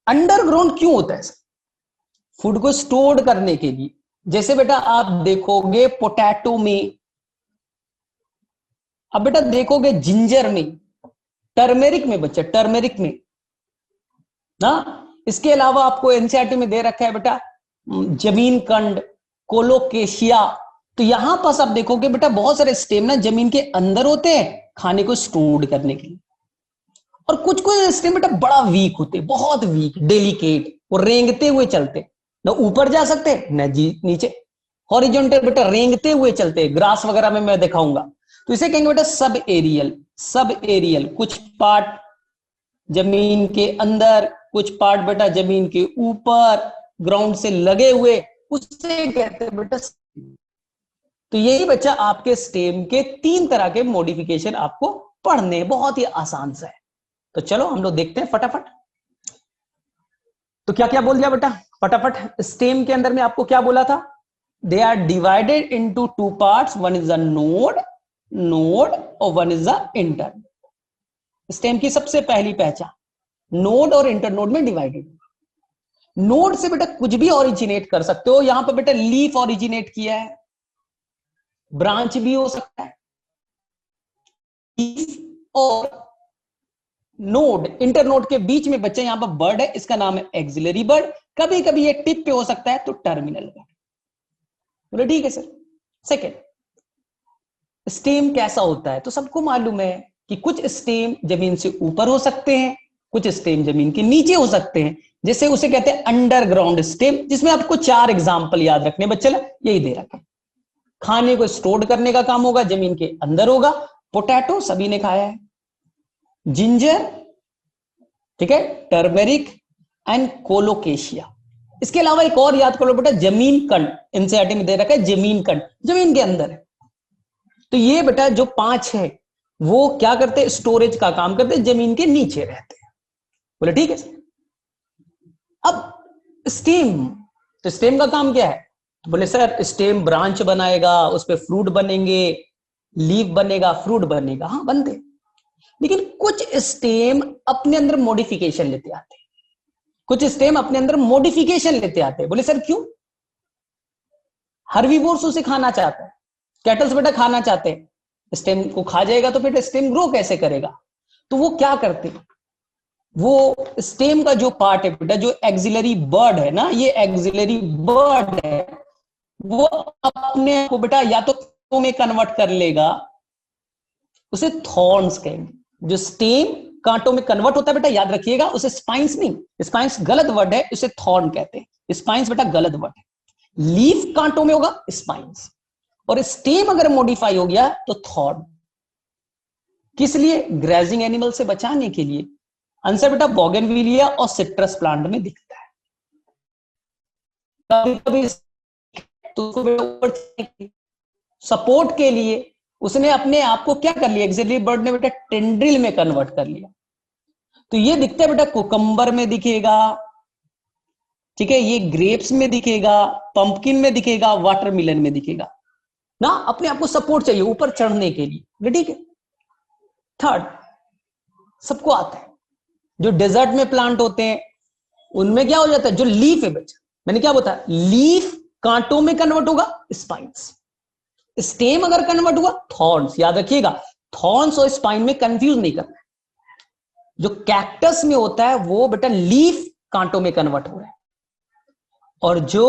अंडरग्राउंड क्यों होता है सर? फूड को स्टोर करने के लिए। जैसे बेटा आप देखोगे पोटैटो में, अब बेटा देखोगे जिंजर में, टर्मेरिक में बच्चा, टर्मेरिक में ना। इसके अलावा आपको एनसीईआरटी में दे रखा है बेटा जमीन कंड, कोलोकेशिया। तो यहां पास आप देखोगे बेटा बहुत सारे स्टेम ना जमीन के अंदर होते हैं, खाने को स्टोर करने के लिए। और कुछ कुछ स्टेम बेटा बड़ा वीक होते, बहुत वीक, डेलिकेट, वो रेंगते हुए चलते, ना ऊपर जा सकते न जी नीचे। हॉरिजॉन्टल बेटा रेंगते हुए चलते, ग्रास वगैरह में मैं दिखाऊंगा। तो इसे कहेंगे बेटा सब एरियल। सब एरियल, कुछ पार्ट जमीन के अंदर, कुछ पार्ट बेटा जमीन के ऊपर, ग्राउंड से लगे हुए, उससे कहते हैं बेटा। तो यही बच्चा आपके स्टेम के तीन तरह के मॉडिफिकेशन आपको पढ़ने, बहुत ही आसान सा है। तो चलो हम लोग देखते हैं फटाफट। तो क्या क्या बोल दिया बेटा फटाफट। स्टेम के अंदर में आपको क्या बोला था? They are divided into two parts, one is a node, node और one is a inter. Stem की सबसे पहली पहचान नोड और इंटरनोड में डिवाइडेड। नोड से बेटा कुछ भी ओरिजिनेट कर सकते हो। यहां पर बेटा लीफ ओरिजिनेट किया है, ब्रांच भी हो सकता है, लीफ और नोड, इंटरनोड के बीच में बच्चे यहां पर बर्ड है, इसका नाम है एक्सिलरी बर्ड। कभी कभी ये टिप पे हो सकता है तो टर्मिनल बर्ड। बोले ठीक है सर। सेकेंड, स्टेम कैसा होता है? तो सबको मालूम है कि कुछ स्टेम जमीन से ऊपर हो सकते हैं, कुछ स्टेम जमीन के नीचे हो सकते हैं। जैसे उसे कहते हैं अंडरग्राउंड स्टेम, जिसमें आपको चार एग्जांपल याद रखने बच्चे, यही दे रखे। खाने को स्टोर करने का काम होगा, जमीन के अंदर होगा। पोटैटो सभी ने खाया है, जिंजर, ठीक है, टर्मेरिक एंड कोलोकेशिया। इसके अलावा एक और याद कर लो बेटा, जमीन कंड, एनसीईआरटी में दे रखा है जमीन कंड, जमीन के अंदर है। तो ये बेटा जो पांच है वो क्या करते हैं? स्टोरेज का काम करते हैं, जमीन के नीचे रहते हैं। बोले ठीक है। अब स्टेम, तो स्टेम का काम क्या है? तो बोले सर स्टेम ब्रांच बनाएगा, उस पर फ्रूट बनेंगे, लीफ बनेगा, फ्रूट बनेगा। हाँ बनते, लेकिन कुछ स्टेम अपने अंदर मॉडिफिकेशन लेते आते हैं। कुछ स्टेम अपने अंदर मॉडिफिकेशन लेते आते हैं। बोले सर क्यों? हर्बीवोर्स उसे खाना चाहता है, कैटल्स बेटा खाना चाहते हैं, स्टेम को खा जाएगा तो फिर स्टेम ग्रो कैसे करेगा? तो वो क्या करते हैं, वो स्टेम का जो पार्ट है बेटा, जो एक्सिलरी बर्ड है ना, ये एक्सिलरी बर्ड है, वो अपने को बेटा या तो में कन्वर्ट कर लेगा, उसे थॉर्न्स कहेंगे। जो स्टेम कांटों में कन्वर्ट होता है बेटा, याद रखिएगा, उसे स्पाइंस नहीं, स्पाइंस गलत वर्ड है, उसे थॉर्न कहते हैं। स्पाइंस बेटा गलत वर्ड है। लीफ कांटों में होगा स्पाइंस, और स्टेम अगर मॉडिफाई हो गया तो थॉर्न। किस लिए? ग्रेजिंग एनिमल से बचाने के लिए। आंसर बेटा बोगनविलिया और सिट्रस प्लांट में दिखता है। कभी कभी तो सपोर्ट के लिए उसने अपने आप को क्या कर लिया, एक्सिलरी बर्ड ने बेटा टेंड्रिल में कन्वर्ट कर लिया। तो ये दिखता है बेटा कुकम्बर में दिखेगा, ठीक है, ये ग्रेप्स में दिखेगा, पंपकिन में दिखेगा, वाटरमेलन में दिखेगा ना। अपने आप को सपोर्ट चाहिए ऊपर चढ़ने के लिए, ठीक है। थर्ड, सबको आता है, जो डेजर्ट में प्लांट होते हैं उनमें क्या हो जाता है, जो लीफ है बच्चा, मैंने क्या बताया, लीफ कांटों में कन्वर्ट होगा स्पाइंस, स्टेम अगर कन्वर्ट हुआ थॉर्न्स। याद रखिएगा, थॉर्न्स और स्पाइन में कंफ्यूज नहीं करना है। जो कैक्टस में होता है वो बेटा लीफ कांटों में कन्वर्ट हो रहा है, और जो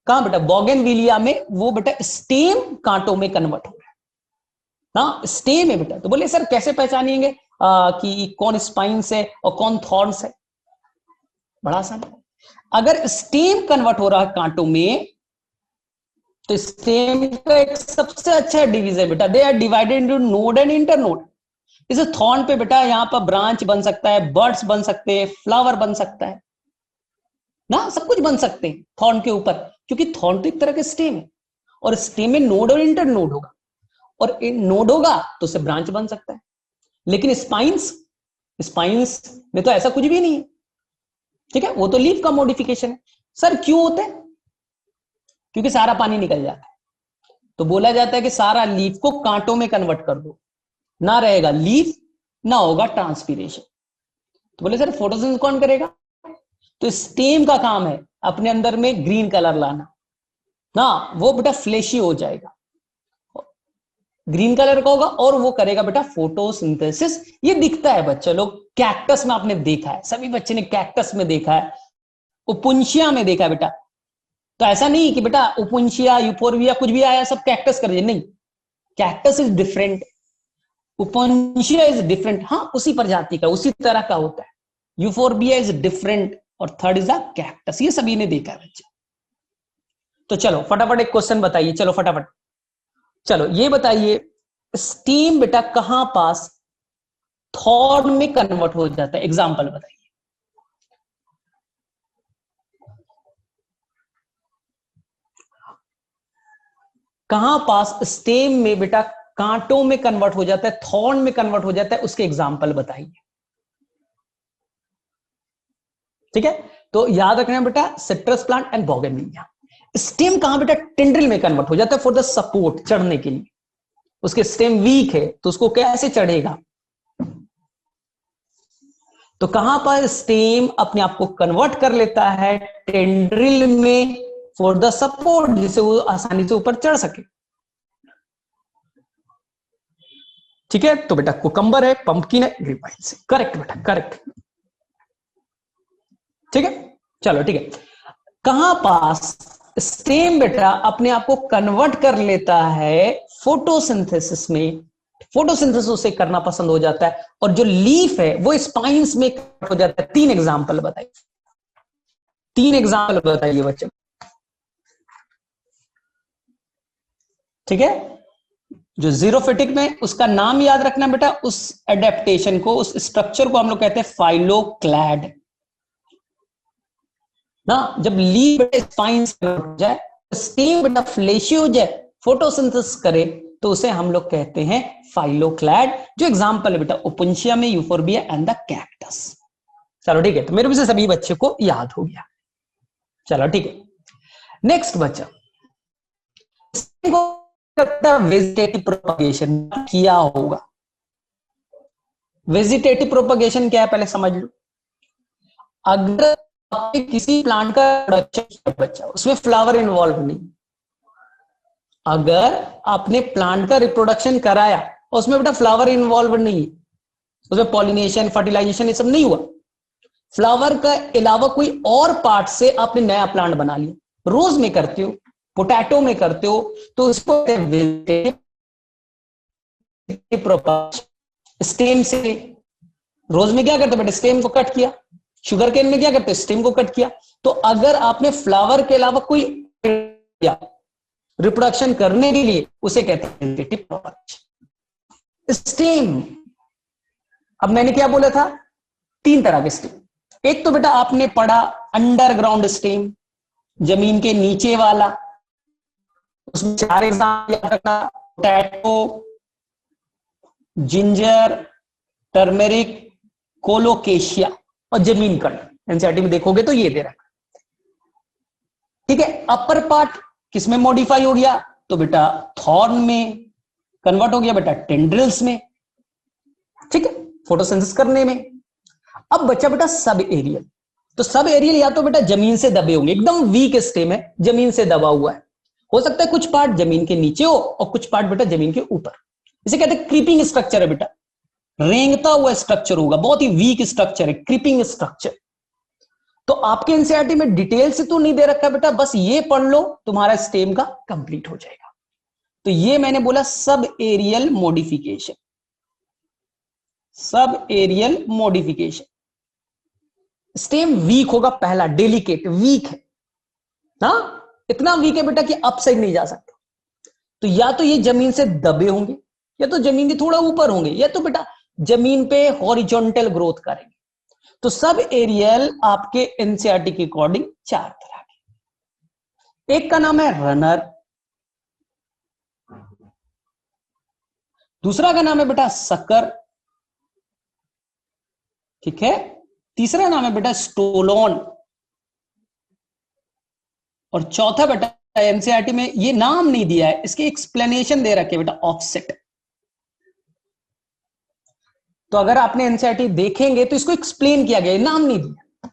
कहां बेटा बोगनविलिया में, वो बेटा स्टेम कांटों में कन्वर्ट हो रहा है ना, स्टेम है बेटा। तो बोले सर कैसे पहचानेंगे कि कौन स्पाइंस है और कौन थॉर्न्स है? बड़ा आसान है। अगर स्टेम कन्वर्ट हो रहा है कांटों में, तो स्टेम का एक सबसे अच्छा डिवीजन बेटा, they are divided into node and internode. इसे थॉर्न पे बेटा यहां पर ब्रांच बन सकता है, बर्ड्स बन सकते हैं, फ्लावर बन सकता है ना, सब कुछ बन सकते हैं थॉर्न के ऊपर, क्योंकि थॉर्न तो एक तरह के स्टेम है, और स्टेम में नोड और इंटरनोड होगा, और नोड होगा तो उससे ब्रांच बन सकता है। लेकिन स्पाइंस, स्पाइंस में तो ऐसा कुछ भी नहीं है, ठीक है, वो तो लीफ का मॉडिफिकेशन है। सर क्यों होता है? क्योंकि सारा पानी निकल जाता है, तो बोला जाता है कि सारा लीफ को कांटों में कन्वर्ट कर दो, ना रहेगा लीफ, ना होगा ट्रांसपीरेशन। तो बोले सर फोटोसिंथेसिस कौन करेगा? तो स्टेम का काम है अपने अंदर में ग्रीन कलर लाना ना, वो बेटा फ्लेशी हो जाएगा, ग्रीन कलर का होगा, और वो करेगा बेटा फोटोसिंथेसिस। ये दिखता है बच्चे लोग, कैक्टस में आपने देखा है, सभी बच्चे ने कैक्टस में देखा है, ओपुंशिया में देखा है बेटा। तो ऐसा नहीं कि बेटा ओपुंशिया, यूफोरबिया कुछ भी आया सब कैक्टस कर दिया, नहीं, cactus is different, opuntia is different, हाँ उसी प्रजाति का, उसी तरह का होता है। यूफोरबिया इज डिफरेंट, और थर्ड इज अ कैक्टस। ये सभी ने देखा है बच्चे। तो चलो फटाफट एक क्वेश्चन बताइए, चलो फटाफट, चलो ये बताइए, स्टीम बेटा कहां पास थॉर्न में कन्वर्ट हो जाता है? एग्जांपल बताइए। कहां पास स्टेम में बेटा कांटों में कन्वर्ट हो जाता है, थॉर्न में कन्वर्ट हो जाता है, उसके एग्जांपल बताइए। ठीक है, तो याद रखना बेटा citrus plant and bougainvillea. Stem कहां बेटा? टेंड्रिल में कन्वर्ट हो जाता है फॉर द सपोर्ट, चढ़ने के लिए। उसके स्टेम वीक है तो उसको कैसे चढ़ेगा? तो कहां पर स्टेम अपने आप को कन्वर्ट कर लेता है? टेंड्रिल में फॉर द सपोर्ट, जिससे वो आसानी से ऊपर चढ़ सके। ठीक है, तो बेटा कुकम्बर है, पंपकिन है, ग्रेपवाइन्स है। करेक्ट बेटा, करेक्ट। ठीक है, चलो ठीक है। कहां पास स्टेम बेटा अपने आप को कन्वर्ट कर लेता है फोटोसिंथेसिस में, फोटोसिंथेसिस उसे करना पसंद हो जाता है, और जो लीफ है वो स्पाइंस में कन्वर्ट हो जाता है। तीन एग्जांपल बताइए, तीन एग्जांपल बताइए बच्चे। ठीक है, जो जीरोफिटिक में, उसका नाम याद रखना बेटा, उस एडेप्टेशन को, उस स्ट्रक्चर को हम लोग कहते हैं फाइलोक्लैड ना। जब लीफ बेटा स्पाइंस हो जाए, स्टेम बेटा फ्लेशी हो जाए, फोटोसिंथेसिस करे, तो उसे हम लोग कहते हैं फाइलोक्लैड। जो एग्जांपल है बेटा ओपुंशिया में, यूफोरबिया एंड द कैक्टस। चलो ठीक है, तो मेरे भी से सभी बच्चे को याद हो गया। चलो ठीक है, नेक्स्ट बच्चा, वेजिटेटिव प्रोपगेशन किया होगा। वेजिटेटिव प्रोपगेशन क्या है पहले समझ लो। अगर आपने किसी प्लांट का प्रोडक्शन बच्चा, उसमें फ्लावर इन्वॉल्व नहीं, अगर आपने प्लांट का रिप्रोडक्शन कराया और उसमें बेटा फ्लावर इन्वॉल्व नहीं है, उसमें पॉलिनेशन फर्टिलाइजेशन ये सब नहीं हुआ, फ्लावर का अलावा कोई और पार्ट से आपने नया प्लांट बना लिया, रोज में करते हो, पोटैटो में करते हो, तो उसको स्टेम से, रोज में क्या करते बेटा, स्टेम को कट किया, शुगर केन में क्या करते, स्टेम को कट किया। तो अगर आपने फ्लावर के अलावा कोई रिप्रोडक्शन करने के लिए, उसे कहते हैं प्रोपगेशन। स्टेम, अब मैंने क्या बोला था, 3 तरह के स्टेम। एक तो बेटा आपने पढ़ा अंडरग्राउंड स्टेम, जमीन के नीचे वाला, उसमें 4 एग्जाम्पल याद रखना, पोटैटो, जिंजर, टर्मेरिक, कोलोकेशिया और जमीन कट। एनसीईआरटी में देखोगे तो ये दे रखा, ठीक है। अपर पार्ट किसमें मॉडिफाई हो गया, तो बेटा थॉर्न में कन्वर्ट हो गया, बेटा टेंड्रिल्स में, ठीक है, फोटोसिंथेसिस करने में। अब बचा बेटा सब एरियल। तो सब एरियल या तो बेटा जमीन से दबे होंगे, एकदम वीक स्टेम है, जमीन से दबा हुआ है, हो सकता है कुछ पार्ट जमीन के नीचे हो और कुछ पार्ट बेटा जमीन के ऊपर। इसे कहते हैं क्रीपिंग स्ट्रक्चर है बेटा, रेंगता हुआ स्ट्रक्चर होगा, बहुत ही वीक स्ट्रक्चर है, क्रीपिंग स्ट्रक्चर। तो आपके एनसीईआरटी में डिटेल से तो नहीं दे रखा बेटा, बस ये पढ़ लो, तुम्हारा स्टेम का कंप्लीट हो जाएगा। तो ये मैंने बोला सब एरियल मॉडिफिकेशन, सब एरियल मॉडिफिकेशन। स्टेम वीक होगा, पहला डेलिकेट, वीक है ना, इतना वीक है बेटा कि अपसाइड नहीं जा सकता। तो या तो ये जमीन से दबे होंगे, या तो जमीन के थोड़ा ऊपर होंगे, या तो बेटा जमीन पे हॉरिजॉन्टल ग्रोथ करेंगे। तो सब एरियल आपके एनसीईआरटी के अकॉर्डिंग 4 तरह के। एक का नाम है रनर, दूसरा का नाम है बेटा सकर, ठीक है, तीसरा नाम है बेटा स्टोलोन, और चौथा बेटा एनसीईआरटी में ये नाम नहीं दिया है, इसकी एक्सप्लेनेशन दे रखे बेटा ऑफसेट। तो अगर आपने एनसीईआरटी देखेंगे तो इसको एक्सप्लेन किया गया, नाम नहीं दिया,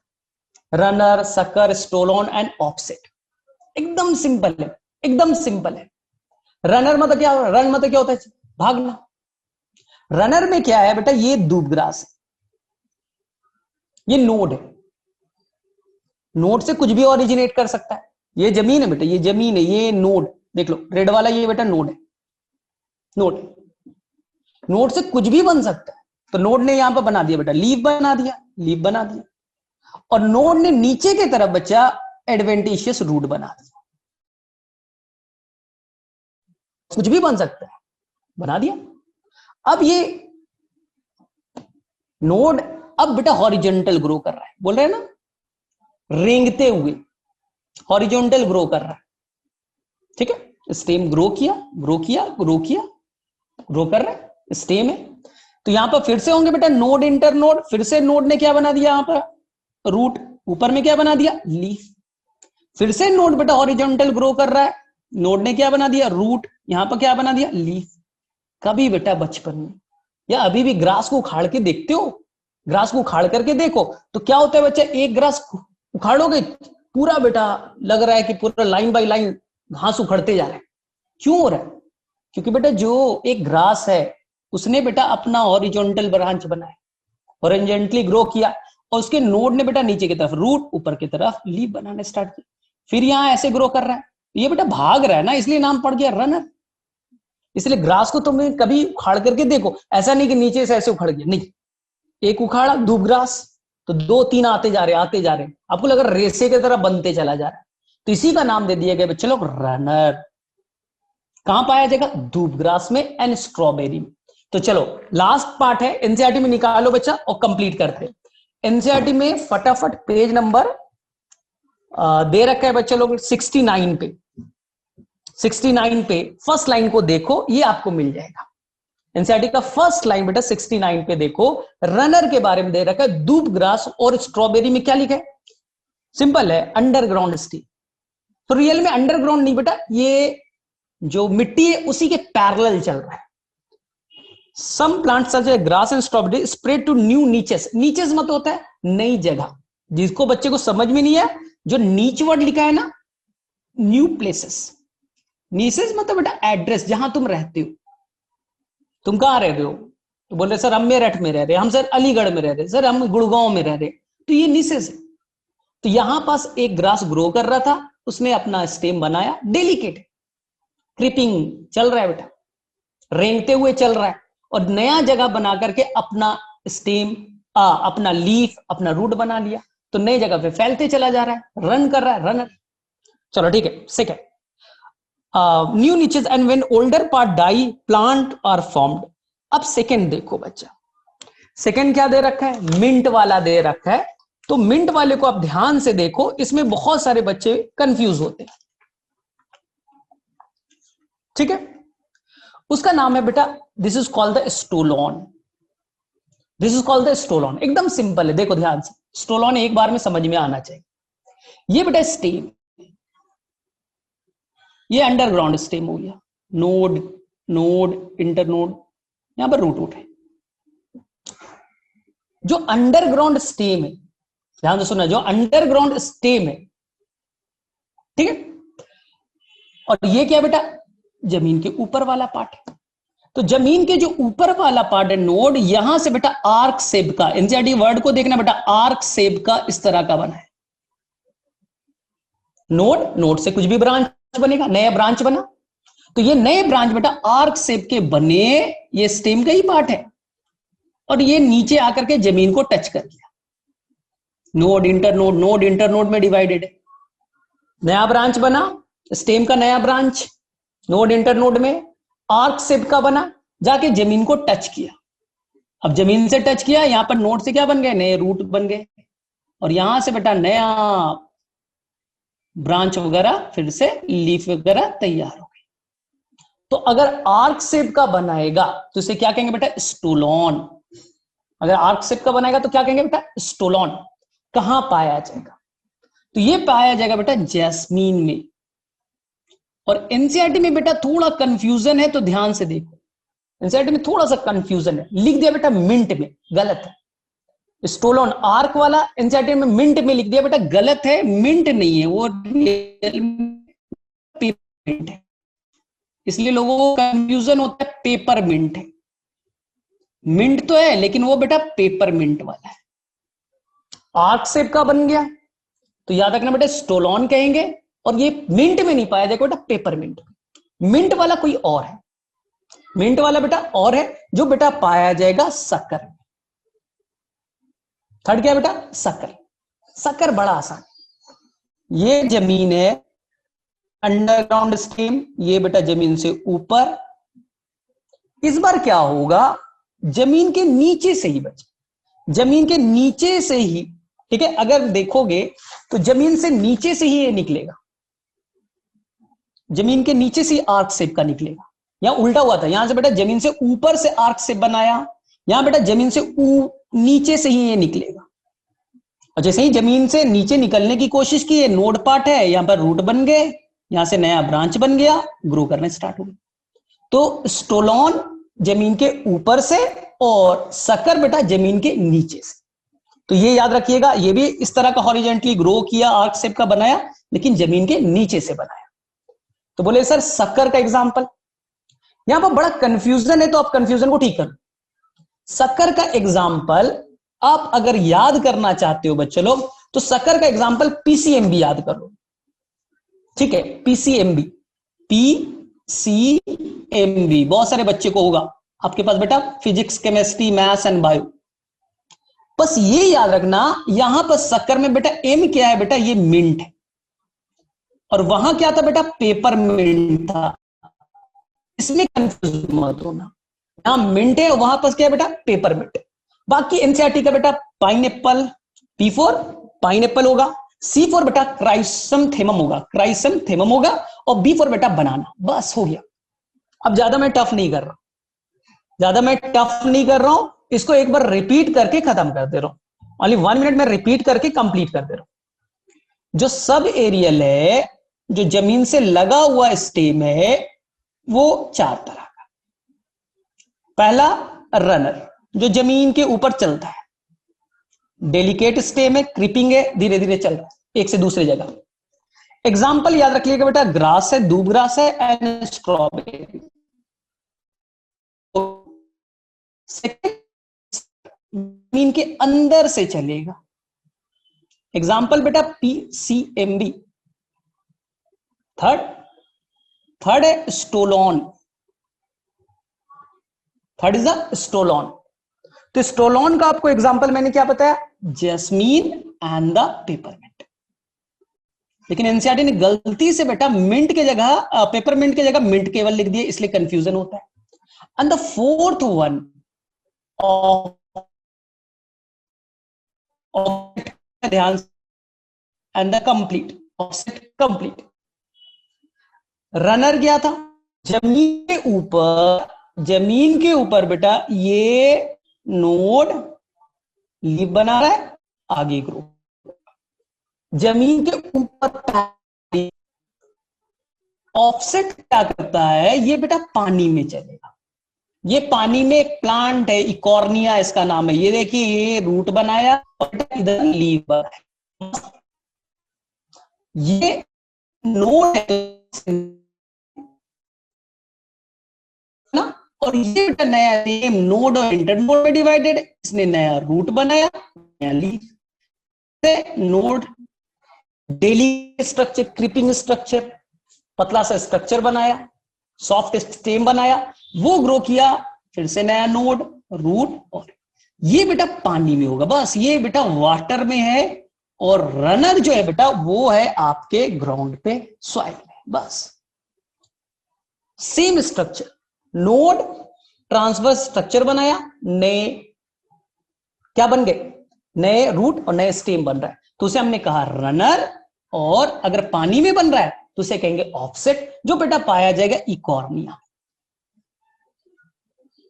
runner, sucker, stolon and offset. एकदम सिंपल है, एकदम सिंपल है। रनर मतलब क्या, रन मतलब क्या होता है, भागना। रनर में क्या है बेटा, ये दूबग्रास है, ये नोड है, नोड से कुछ भी ओरिजिनेट कर सकता है। ये जमीन है बेटा, ये जमीन है, ये नोड देख लो, रेड वाला ये बेटा नोड है, नोड, नोड से कुछ भी बन सकता है। तो नोड ने यहां पर बना दिया बेटा, लीफ बना दिया, लीफ बना दिया, और नोड ने नीचे की तरफ बच्चा एडवेंटिशियस रूट बना दिया, कुछ भी बन सकता है, बना दिया। अब ये नोड अब बेटा हॉरिजॉन्टल ग्रो कर रहा है, बोल रहे हैं ना, रेंगते हुए हॉरिजॉन्टल ग्रो कर रहा है, ठीक है। स्टेम ग्रो किया, ग्रो किया, ग्रो किया, ग्रो कर रहा है, स्टेम है। तो यहां पर फिर से होंगे बेटा नोड, इंटर नोड, फिर से नोड ने क्या बना दिया, यहां पर रूट, ऊपर में क्या बना दिया, लीफ। फिर से नोड बेटा हॉरिजॉन्टल ग्रो कर रहा है, नोड ने क्या बना दिया, रूट, यहां पर क्या बना दिया, लीफ। कभी बेटा बचपन में या अभी भी ग्रास को उखाड़ के देखते हो, ग्रास को उखाड़ करके देखो तो क्या होता है बच्चा, एक ग्रास उखाड़ोगे पूरा बेटा लग रहा है कि पूरा लाइन बाय लाइन घास उखड़ते जा रहे हैं। क्यों हो रहा है, क्योंकि बेटा जो एक ग्रास है उसने बेटा अपना हॉरिजॉन्टल ब्रांच बनाया, हॉरिजॉन्टली ग्रो किया, और उसके नोड ने बेटा नीचे की तरफ रूट, ऊपर की तरफ लीफ बनाने स्टार्ट किया, फिर यहां ऐसे ग्रो कर रहा है। ये बेटा भाग रहा है ना, इसलिए नाम पड़ गया रनर। इसलिए ग्रास को तुम कभी उखाड़ करके देखो, ऐसा नहीं कि नीचे से ऐसे उखड़ गया, नहीं, एक उखाड़ा धूप ग्रास तो 2-3 आते जा रहे, आते जा रहे, आपको लग रहा रेसे की तरह बनते चला जा रहा है, तो इसी का नाम दे दिया गया बच्चे लोग रनर। कहां पाया जाएगा, धूप ग्रास में एंड स्ट्रॉबेरी में। तो चलो लास्ट पार्ट है, एनसीईआरटी में निकालो बच्चा और कंप्लीट करते हैं। एनसीईआरटी में फटाफट पेज नंबर दे रखा है बच्चे लोग 69 पे, 69 पे फर्स्ट लाइन को देखो, ये आपको मिल जाएगा। एनसीईआरटी का फर्स्ट लाइन बेटा 69 पे देखो, रनर के बारे में दे रखा है, धूप ग्रास और स्ट्रॉबेरी में क्या लिखा है, सिंपल है, अंडरग्राउंड स्टेम। तो रियल में अंडरग्राउंड नहीं बेटा, ये जो मिट्टी है उसी के पैरेलल चल रहा है। Some plants such as grass and strawberry spread to new niches, niches मत होता है नई जगह, जिसको बच्चे को समझ में नहीं है, जो नीच वर्ड लिखा है ना, न्यू प्लेसेस, नीसेस मतलब बेटा एड्रेस, जहां तुम रहते हो। तुम कहाँ रह रहे हो? तो बोल रहे सर हम मेरठ में रह रहे, हम सर अलीगढ़ में रह रहे, सर हम गुड़गांव में रह रहे। तो ये नीसेस है। तो यहां पास एक ग्रास ग्रो कर रहा था, उसने अपना स्टेम बनाया, डेलिकेट क्रिपिंग चल रहा है बेटा, रेंगते हुए चल रहा है, और नया जगह बना करके अपना स्टेम अपना लीफ अपना रूट बना लिया, तो नई जगह पे फैलते चला जा रहा है, रन कर रहा है, रनर। चलो ठीक है। Second, new niches and when older part die plant are formed. अब सेकेंड देखो बच्चा, सेकेंड क्या दे रखा है? मिंट वाला दे रखा है। तो मिंट वाले को आप ध्यान से देखो, इसमें बहुत सारे बच्चे कंफ्यूज होते हैं। ठीक है, उसका नाम है बेटा, this is called the stolon. This is called the stolon. एकदम सिंपल है, देखो ध्यान से, स्टोलॉन एक बार में समझ में आना चाहिए। ये बेटा स्टेम, ये अंडरग्राउंड स्टेम हो गया, नोड नोड इंटरनोड, यहां पर रूट है। जो अंडरग्राउंड स्टेम है, ध्यान से सुनना, जो अंडरग्राउंड स्टेम है, ठीक है, और ये क्या बेटा? जमीन के ऊपर वाला पार्ट है। तो जमीन के जो ऊपर वाला पार्ट है नोड, यहां से बेटा आर्क शेप का, एनसीईआरटी वर्ड को देखना बेटा, आर्क शेप का इस तरह का बना है नोड। नोड से कुछ भी ब्रांच बनेगा, नया ब्रांच बना, तो ये नए ब्रांच बेटा आर्क शेप के बने, ये स्टेम का ही पार्ट है, और ये नीचे आकर के जमीन को टच कर गया। नोड इंटरनोड, नोड इंटरनोड में डिवाइडेड है, नया ब्रांच बना, स्टेम का नया ब्रांच नोड इंटरनोड में आर्क शेप का बना, जाके जमीन को टच किया। अब जमीन से टच किया, यहां पर नोड से क्या बन गए? नए रूट बन गए, और यहां से बेटा नया ब्रांच वगैरह, फिर से लीफ वगैरह तैयार हो गई। तो अगर आर्क शेप का बनाएगा तो इसे क्या कहेंगे बेटा? स्टोलॉन। अगर आर्क शेप का बनाएगा तो क्या कहेंगे बेटा? स्टोलॉन। कहां पाया जाएगा? तो ये पाया जाएगा बेटा जैस्मीन में। और एनसीईआरटी में बेटा थोड़ा कंफ्यूजन है, तो ध्यान से देखो, एनसीईआरटी में थोड़ा सा कंफ्यूजन है, लिख दिया बेटा मिंट में, गलत है। स्टोलॉन आर्क वाला एनसीईआरटी में मिंट में लिख दिया बेटा, गलत है, मिंट नहीं है वो, रियल मिंट है। इसलिए लोगों को कंफ्यूजन होता है, पेपर मिंट है। मिंट तो है लेकिन वो बेटा पेपर मिंट वाला है। आर्क शेप का बन गया तो याद रखना बेटा स्टोलॉन कहेंगे, और ये मिंट में नहीं पाया जाएगा बेटा, पेपर मिंट। मिंट वाला कोई और है, मिंट वाला बेटा और है, जो बेटा पाया जाएगा शक्कर में। थर्ड क्या है बेटा? शक्कर। शक्कर बड़ा आसान, ये जमीन है अंडरग्राउंड स्टेम, ये बेटा जमीन से ऊपर। इस बार क्या होगा? जमीन के नीचे से ही बचे, जमीन के नीचे से ही, ठीक है, अगर देखोगे तो जमीन से नीचे से ही ये निकलेगा, जमीन के नीचे से आर्क शेप का निकलेगा। यहां उल्टा हुआ था, यहां से बेटा जमीन से ऊपर से आर्क शेप बनाया, यहां बेटा जमीन से नीचे से ही ये निकलेगा। और जैसे ही जमीन से नीचे निकलने की कोशिश की, ये नोड पार्ट है, यहां पर रूट बन गए, यहां से नया ब्रांच बन गया, ग्रो करने स्टार्ट हो गया। तो स्टोलॉन जमीन के ऊपर से और शक्कर बेटा जमीन के नीचे से। तो ये याद रखिएगा, ये भी इस तरह का हॉरिजॉन्टली ग्रो किया, आर्क शेप का बनाया, लेकिन जमीन के नीचे से बनाया। तो बोले सर शक्कर का एग्जांपल, यहां पर बड़ा कंफ्यूजन है, तो आप कंफ्यूजन को ठीक करो। शक्कर का एग्जांपल आप अगर याद करना चाहते हो बच्चे लोग, तो शक्कर का एग्जांपल पीसीएमबी याद करो, ठीक है, पीसीएमबी, पीसीएमबी बहुत सारे बच्चे को होगा आपके पास बेटा, physics chemistry maths and bio. बस ये याद रखना, यहां पर शक्कर में बेटा एम क्या है बेटा? ये मिंट है, और वहां क्या था बेटा? पेपर मिंट था। इसमें कंफ्यूज मत होना, यहां मिंट है और वहां पर क्या है बेटा? पेपर मिंट है। बाकी एनसीईआरटी का बेटा पाइनएप्पल, पी फॉर पाइनएप्पल होगा, सी फॉर बेटा क्राइसंथेमम होगा, क्राइसंथेमम होगा, और बी फॉर बेटा बनाना। बस हो गया। अब ज्यादा मैं टफ नहीं कर रहा, ज्यादा मैं टफ नहीं कर रहा हूं, इसको एक बार रिपीट करके खत्म कर दे रहा हूं, ओनली 1 मिनट में रिपीट करके कंप्लीट कर दे रहा हूं। जो सब एरियल है, जो जमीन से लगा हुआ स्टेम है, वो 4 तरह का। पहला रनर, जो जमीन के ऊपर चलता है, डेलिकेट स्टेम है, क्रीपिंग है, धीरे धीरे चल रहा है एक से दूसरी जगह। एग्जाम्पल याद रखिएगा बेटा, ग्रास है, दूब ग्रास है एंड स्ट्रॉबेरी। जमीन के अंदर से चलेगा। एग्जाम्पल बेटा PCMB। थर्ड है stolon. Third is a stolon. तो स्टोलॉन का आपको एग्जाम्पल मैंने क्या बताया, जैस्मीन एंड द पेपरमिंट। लेकिन एनसीईआरटी ने गलती से बेटा मिंट के जगह, पेपरमिंट के जगह मिंट केवल लिख दिए, इसलिए कंफ्यूजन होता है। एंड द फोर्थ वन ध्यान, and the complete offset complete. Runner क्या था, जमीन के ऊपर बेटा ये नोड लीफ बना रहा है, आगे ग्रो। जमीन के ऊपर ऑफसेट क्या करता है, ये बेटा पानी में चलेगा। ये पानी में एक प्लांट है, इकॉर्निया इसका नाम है। ये देखिए, ये रूट बनाया और इधर लीफ बनाया। ये नोड है ना, और ये बेटा नया नेम नोड और इंटरनोड में डिवाइडेड है, इसने नया रूट बनाया, नया leaf. Node daily structure, creeping structure, पतला सा स्ट्रक्चर बनाया, सॉफ्ट स्टेम बनाया, वो ग्रो किया, फिर से नया नोड, रूट। और ये बेटा पानी में होगा, बस ये बेटा वाटर में है। और रनर जो है बेटा वो है आपके ग्राउंड पे, सॉइल में। बस same structure, node transverse structure बनाया, नए क्या बन गए, नए रूट और नए स्टेम बन रहा है, तो उसे हमने कहा रनर। और अगर पानी में बन रहा है तो उसे कहेंगे ऑफसेट, जो बेटा पाया जाएगा इकॉर्निया।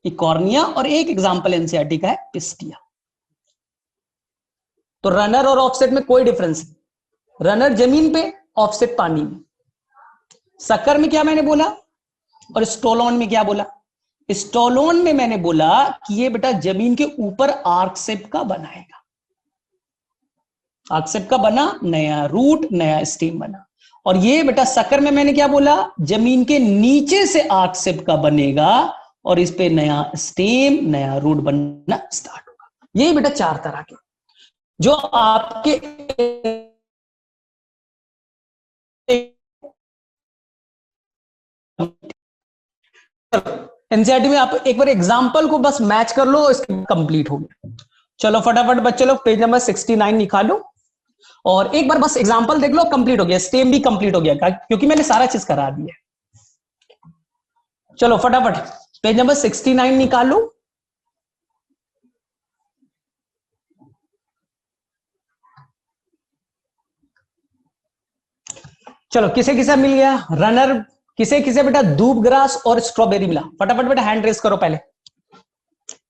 इकॉर्निया, और एक एग्जांपल एनसीईआरटी का है पिस्टिया। तो रनर और ऑफसेट में कोई डिफरेंस नहीं, रनर जमीन पे, ऑफसेट पानी में। सकर में क्या मैंने बोला, और स्टोलोन में क्या बोला। स्टोलोन में मैंने बोला कि ये बेटा जमीन के ऊपर आर्क शेप का बनाएगा, आर्क शेप का बना, नया रूट, नया स्टेम बना। और ये बेटा सकर में मैंने क्या बोला, जमीन के नीचे से आर्क शेप का बनेगा और इस पे नया स्टेम, नया रूट बनना स्टार्ट होगा। ये बेटा चार तरह के जो आपके एनसीईआरटी में, आप एक बार एग्जांपल को बस मैच कर लो, इसके कंप्लीट हो गया। चलो फटाफट बच्चे लोग पेज नंबर 69 निकालो और एक बार बस एग्जांपल देख लो, कंप्लीट हो गया, स्टेम भी कंप्लीट हो गया क्योंकि मैंने सारा चीज करा दिया। चलो फटाफट पेज नंबर 69 निकालो। चलो किसे किसे मिल गया रनर, किसे किसे बेटा दूब ग्रास और स्ट्रॉबेरी मिला, फटाफट बेटा हैंड रेस करो पहले।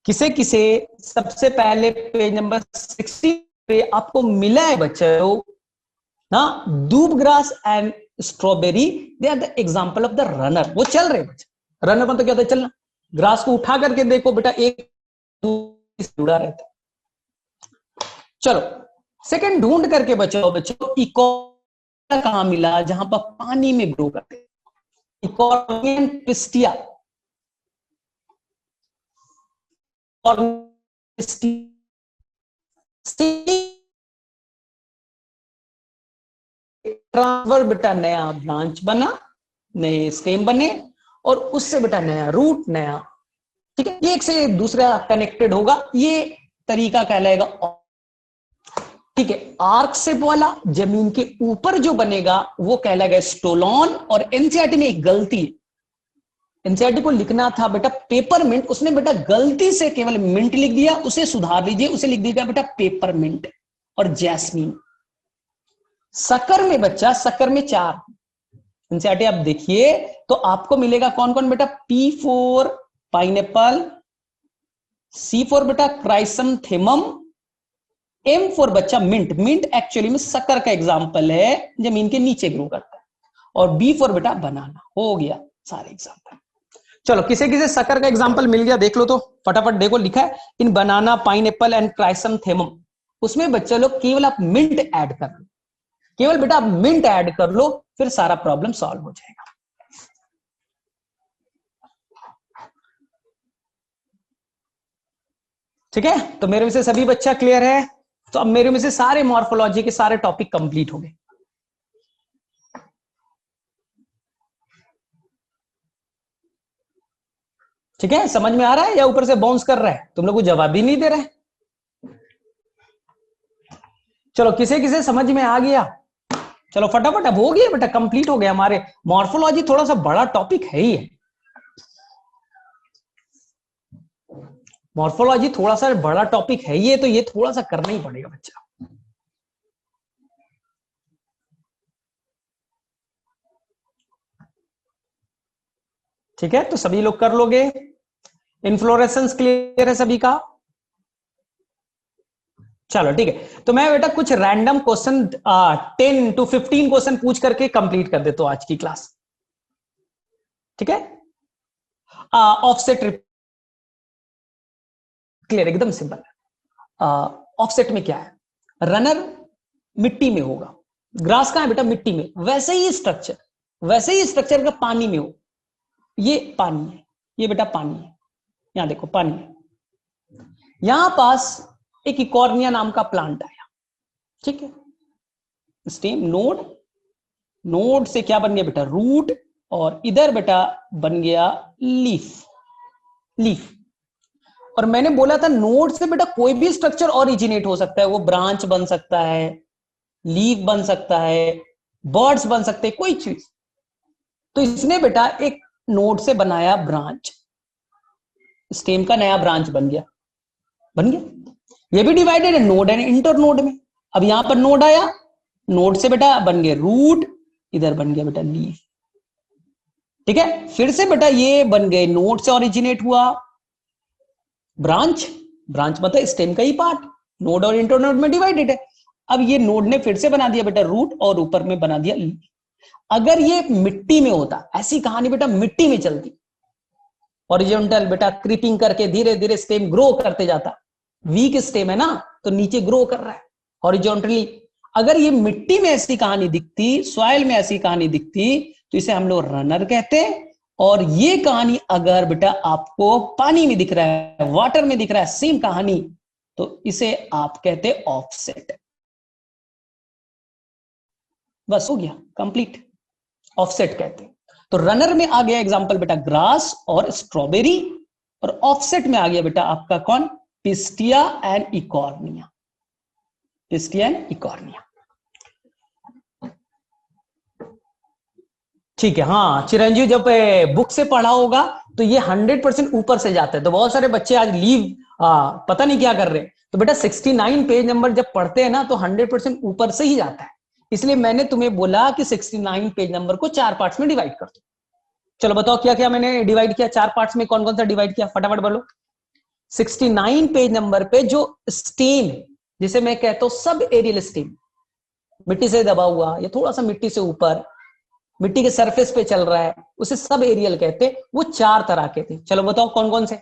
किसे किसे सबसे पहले पेज नंबर 60 पे आपको मिला है बच्चों ना, दूब grass and strawberry, they are the example of the runner. वो चल रहे बच्चे, रनर मतलब क्या होता है, चलना। ग्रास को उठा करके देखो बेटा, एक जुड़ा रहता है। चलो सेकंड ढूंढ करके बच्चों इको कहां मिला, जहां पर पानी में ग्रो करते हैं, इकोर्नियन पिस्टिया। और ट्रांसफर बेटा नया ब्रांच बना, नए स्टेम बने और उससे बेटा नया रूट, नया, ठीक है, एक से दूसरा कनेक्टेड होगा, ये तरीका कहलाएगा। ठीक है, आर्क शेप वाला जमीन के ऊपर जो बनेगा वो कहलाएगा स्टोलॉन। और एनसीईआरटी में एक गलती, एनसीईआरटी को लिखना था बेटा पेपरमिंट, उसने बेटा गलती से केवल मिंट लिख दिया, उसे सुधार लीजिए, उसे लिख दीजिएगा बेटा पेपरमिंट और जैस्मीन। सकर में बच्चा, सकर में 4 एनसीईआरटी आप देखिए तो आपको मिलेगा कौन कौन बेटा, P4 पाइनएप्पल, C4 बेटा क्राइसंथेमम, M4 बच्चा मिंट। मिंट एक्चुअली में सकर का एग्जांपल है, जमीन के नीचे ग्रो करता है। और B4 बेटा बनाना। हो गया सारे एग्जांपल। चलो किसे किसे सकर का एग्जांपल मिल गया देख लो तो फटाफट देखो, लिखा है इन बनाना पाइनएप्पल एंड क्राइसंथेमम। उसमें बच्चा लोग केवल आप मिंट ऐड कर लो, केवल बेटा आप मिंट ऐड कर लो, फिर सारा प्रॉब्लम सॉल्व हो जाएगा। ठीक है, तो मेरे में से सभी बच्चा क्लियर है? तो अब मेरे में से सारे मॉर्फोलॉजी के सारे टॉपिक कंप्लीट हो गए। ठीक है, समझ में आ रहा है या ऊपर से बाउंस कर रहा है? तुम लोग को जवाब भी नहीं दे रहे। चलो किसे किसे समझ में आ गया? चलो फटाफट, अब हो गया बेटा, कंप्लीट हो गया। हमारे मॉर्फोलॉजी थोड़ा सा बड़ा टॉपिक है ही है, मॉर्फोलॉजी थोड़ा सा बड़ा टॉपिक है ये, तो ये थोड़ा सा करना ही पड़ेगा बच्चा। ठीक है, तो सभी लोग कर लोगे। इन्फ्लोरेसेंस क्लियर है सभी का? चलो ठीक है, तो मैं बेटा कुछ रैंडम क्वेश्चन 10 to 15 क्वेश्चन पूछ करके कंप्लीट कर देता हूं आज की क्लास। ठीक है, ऑफसेट क्लियर, एकदम सिंपल। ऑफसेट में क्या है? रनर मिट्टी में होगा, ग्रास कहां है बेटा? मिट्टी में। वैसे ही स्ट्रक्चर का पानी में हो। ये पानी है, ये बेटा पानी है, यहां देखो पानी है। यहां पास एक इकॉर्निया नाम का प्लांट आया। ठीक है, स्टेम, नोड, नोड से क्या बन गया बेटा? रूट, और इधर बेटा बन गया लीफ। लीफ, और मैंने बोला था नोड से बेटा कोई भी स्ट्रक्चर ओरिजिनेट हो सकता है। वो ब्रांच बन सकता है, लीफ बन सकता है, बर्ड्स बन सकते हैं, कोई चीज। तो इसने बेटा एक नोड से बनाया ब्रांच, स्टेम का नया ब्रांच बन गया, बन गया। ये भी डिवाइडेड है नोड एंड इंटर नोड में। अब यहां पर नोड आया, नोड से बेटा बन गया रूट, इधर बन गया बेटा लीफ। ठीक है, फिर से बेटा ये बन गए, नोड से ओरिजिनेट हुआ ब्रांच, ब्रांच मतलब स्टेम का ही पार्ट, नोड और इंटर नोड में डिवाइडेड है। अब ये नोड ने फिर से बना दिया बेटा रूट, और ऊपर में बना दिया लीफ। अगर ये मिट्टी में होता, ऐसी कहानी बेटा मिट्टी में चलती, हॉरिजॉन्टल बेटा क्रीपिंग करके धीरे धीरे स्टेम ग्रो करते जाता। वीक स्टेम है ना, तो नीचे ग्रो कर रहा है हॉरिजॉन्टली। अगर ये मिट्टी में ऐसी कहानी दिखती, सॉइल में ऐसी कहानी दिखती, तो इसे हम लोग रनर कहते हैं। और ये कहानी अगर बेटा आपको पानी में दिख रहा है, वाटर में दिख रहा है, सेम कहानी, तो इसे आप कहते हैं ऑफसेट। बस हो गया कंप्लीट, ऑफसेट कहते हैं। तो रनर में आ गया एग्जांपल बेटा ग्रास और स्ट्रॉबेरी, और ऑफसेट में आ गया बेटा आपका कौन? Pistia and Eichhornia. Pistia and Eichhornia. ठीक है, हाँ चिरंजीव, जब बुक से पढ़ा होगा तो ये 100% ऊपर से जाता है। तो बहुत सारे बच्चे आज लीव पता नहीं क्या कर रहे हैं। तो बेटा 69 पेज नंबर जब पढ़ते हैं ना, तो 100% ऊपर से ही जाता है। इसलिए मैंने तुम्हें बोला कि 69 पेज नंबर को 4 पार्ट्स में डिवाइड कर दो। चलो बताओ क्या क्या मैंने डिवाइड किया 4 पार्ट्स में, कौन कौन सा डिवाइड किया, फटाफट बोलो। 69 पेज नंबर पे जो स्टेम, जिसे मैं कहता हूं सब एरियल स्टेम, मिट्टी से दबा हुआ या थोड़ा सा मिट्टी से ऊपर, मिट्टी के सरफेस पे चल रहा है, उसे सब एरियल कहते। वो 4 तरह के थे। चलो बताओ कौन कौन से।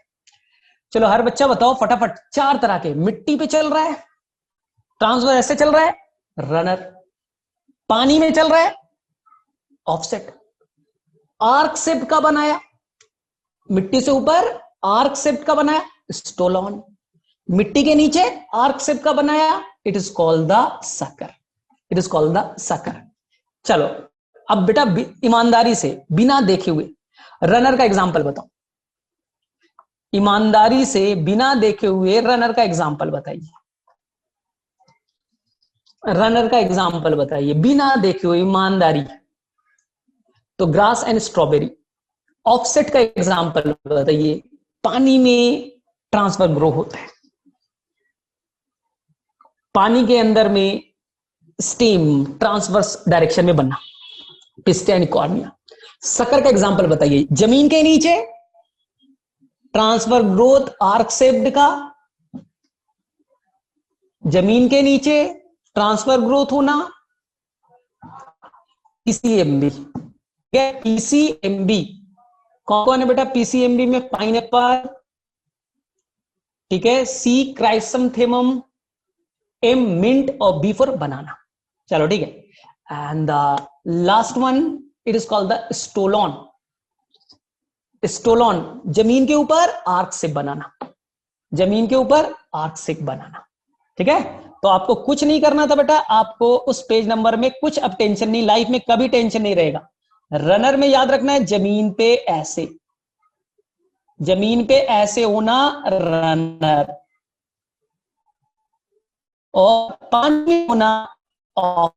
चलो हर बच्चा बताओ फटाफट। 4 तरह के, मिट्टी पे चल रहा है, ट्रांसफर ऐसे चल रहा है, रनर। पानी में चल रहा है, ऑफसेट। आर्क शेप का बनाया, मिट्टी से ऊपर आर्क शेप का बनाया, स्टोलॉन। मिट्टी के नीचे आर्क शेप का बनाया, it is called the sucker. It is called the sucker. चलो अब बेटा ईमानदारी से, बिना देखे हुए रनर का एग्जांपल बताओ। ईमानदारी से बिना देखे हुए रनर का एग्जांपल बताइए। रनर का एग्जांपल बताइए बिना देखे हुए, ईमानदारी। तो ग्रास एंड स्ट्रॉबेरी। ऑफसेट का एग्जांपल बताइए। पानी में ट्रांसफर ग्रो होता है, पानी के अंदर में स्टेम ट्रांसवर्स डायरेक्शन में बनना, पिस्टिया एंड इकॉर्निया। सकर का एग्जांपल बताइए। जमीन के नीचे ट्रांसफर ग्रोथ आर्क शेप्ड का, जमीन के नीचे ट्रांसफर ग्रोथ होना, पीसीएमबी। पीसीएमबी कौन कौन है बेटा पीसीएमबी में? पाइनएप्पल, ठीक है, सी क्राइसंथेमम, एम मिंट, और बी फॉर बनाना। चलो ठीक है, and the last one it is called the stolon. Stolon जमीन के ऊपर आर्क शेप बनाना, जमीन के ऊपर आर्क शेप बनाना। ठीक है, तो आपको कुछ नहीं करना था बेटा, आपको उस पेज नंबर में कुछ अब टेंशन नहीं, लाइफ में कभी टेंशन नहीं रहेगा। रनर में याद रखना है जमीन पे ऐसे, जमीन पे ऐसे होना रनर, और पानी में होना ऑफ।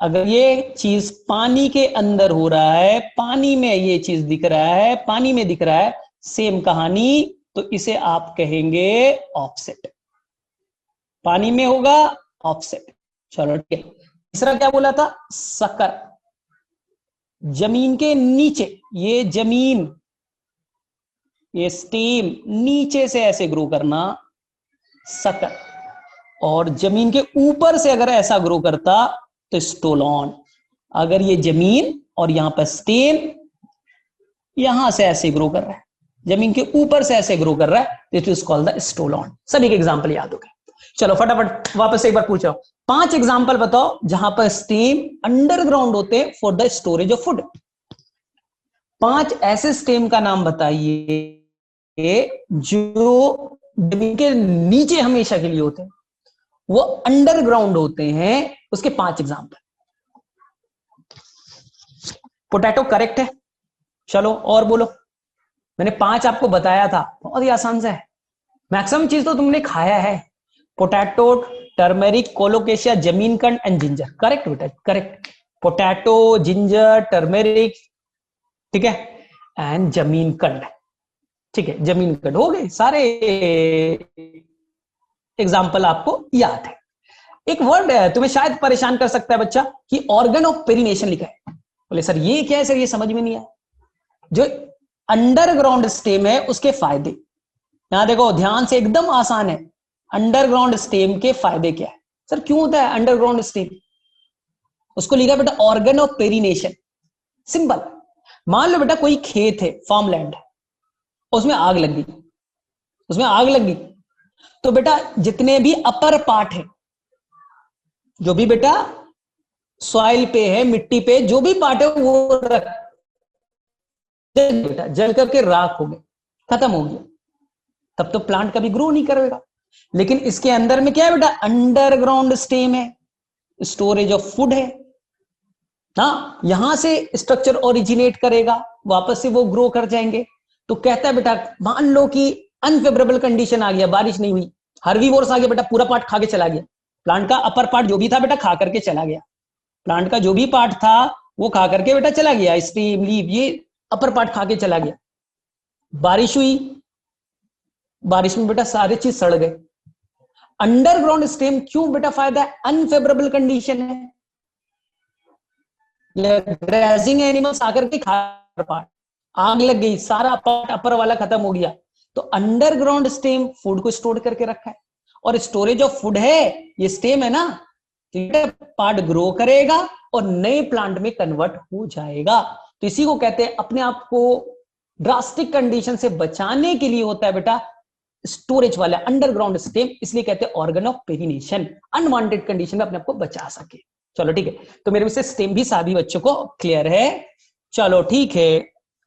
अगर ये चीज पानी के अंदर हो रहा है, पानी में ये चीज दिख रहा है, पानी में दिख रहा है, सेम कहानी, तो इसे आप कहेंगे ऑफसेट। पानी में होगा ऑफसेट। चलो ठीक है, तीसरा क्या बोला था, सकर। जमीन के नीचे, ये जमीन, ये स्टेम नीचे से ऐसे ग्रो करना, सकर। और जमीन के ऊपर से अगर ऐसा ग्रो करता तो स्टोलॉन। अगर ये जमीन और यहां पर स्टेम यहां से ऐसे ग्रो कर रहा है, जमीन के ऊपर से ऐसे ग्रो कर रहा है, it is called the stolon. सभी के एग्जांपल याद हो गए। चलो फटाफट वापस एक बार पूछो, 5 एग्जांपल बताओ जहां पर स्टेम अंडरग्राउंड होते हैं for the storage of food. 5 ऐसे स्टेम का नाम बताइए जो जमीन के नीचे हमेशा के लिए होते हैं, वो अंडरग्राउंड होते हैं, उसके 5 एग्जांपल। पोटैटो करेक्ट है, चलो और बोलो। मैंने 5 आपको बताया था, बहुत ही आसान सा है, मैक्सिमम चीज तो तुमने खाया है। पोटैटो, टर्मेरिक, कोलोकेशिया, जमीन कंड एंड जिंजर। करेक्ट बेटा, करेक्ट। पोटैटो, जिंजर, टर्मेरिक, ठीक है, एंड जमीन कंड। ठीक है, जमीन कंड हो गए सारे एग्जाम्पल आपको याद है। एक वर्ड है तुम्हें शायद परेशान कर सकता है बच्चा कि ऑर्गन ऑफ पेरिनेशन लिखा है। बोले सर ये क्या है, सर ये समझ में नहीं आया। जो अंडरग्राउंड स्टेम है उसके फायदे, यहां देखो ध्यान से, एकदम आसान है। अंडरग्राउंड स्टेम के फायदे क्या है, सर क्यों होता है अंडरग्राउंड स्टेम, उसको लिखा बेटा ऑर्गन ऑफ पेरिनेशन। सिंपल, मान लो बेटा कोई खेत है, फार्म लैंड, उसमें आग लग गई, उसमें आग लग गई, तो बेटा जितने भी अपर पार्ट है, जो भी बेटा सॉइल पे है, मिट्टी पे जो भी पार्ट है, वो बेटा जल करके राख हो गए, खत्म हो गया, तब तो प्लांट कभी ग्रो नहीं करेगा। लेकिन इसके अंदर में क्या है बेटा, अंडरग्राउंड स्टेम है, स्टोरेज ऑफ फूड है ना, यहां से स्ट्रक्चर ओरिजिनेट करेगा, वापस से वो ग्रो कर जाएंगे। तो कहता है बेटा मान लो कि अनफेवरेबल कंडीशन आ गया, बारिश नहीं हुई, हर्बीवोर्स आ गया बेटा, पूरा पार्ट खा के चला गया, प्लांट का अपर पार्ट जो भी था बेटा खा करके चला गया, प्लांट का जो भी पार्ट था वो खा करके बेटा चला गया, स्टेम, लीव, ये अपर पार्ट खा के चला गया। बारिश हुई, बारिश में बेटा सारे चीज सड़ गए। अंडरग्राउंड स्टेम क्यों बेटा फायदा है, अनफेवरेबल कंडीशन है, ग्रेजिंग एनिमल्स आकर के खा, पार्ट आग लग गई, सारा पार्ट अपर वाला खत्म हो गया। तो अंडरग्राउंड स्टेम फूड को स्टोर करके रखा है, और स्टोरेज ऑफ फूड है ये स्टेम है ना, तो ये पार्ट ग्रो करेगा और नए प्लांट में कन्वर्ट हो जाएगा। तो इसी को कहते हैं, अपने आप को ड्रास्टिक कंडीशन से बचाने के लिए होता है बेटा स्टोरेज वाला अंडरग्राउंड स्टेम, इसलिए कहते हैं organ of perennation, unwanted condition में अपने आप को बचा सके। चलो ठीक है, तो मेरे से स्टेम भी सभी बच्चों को क्लियर है। चलो ठीक है,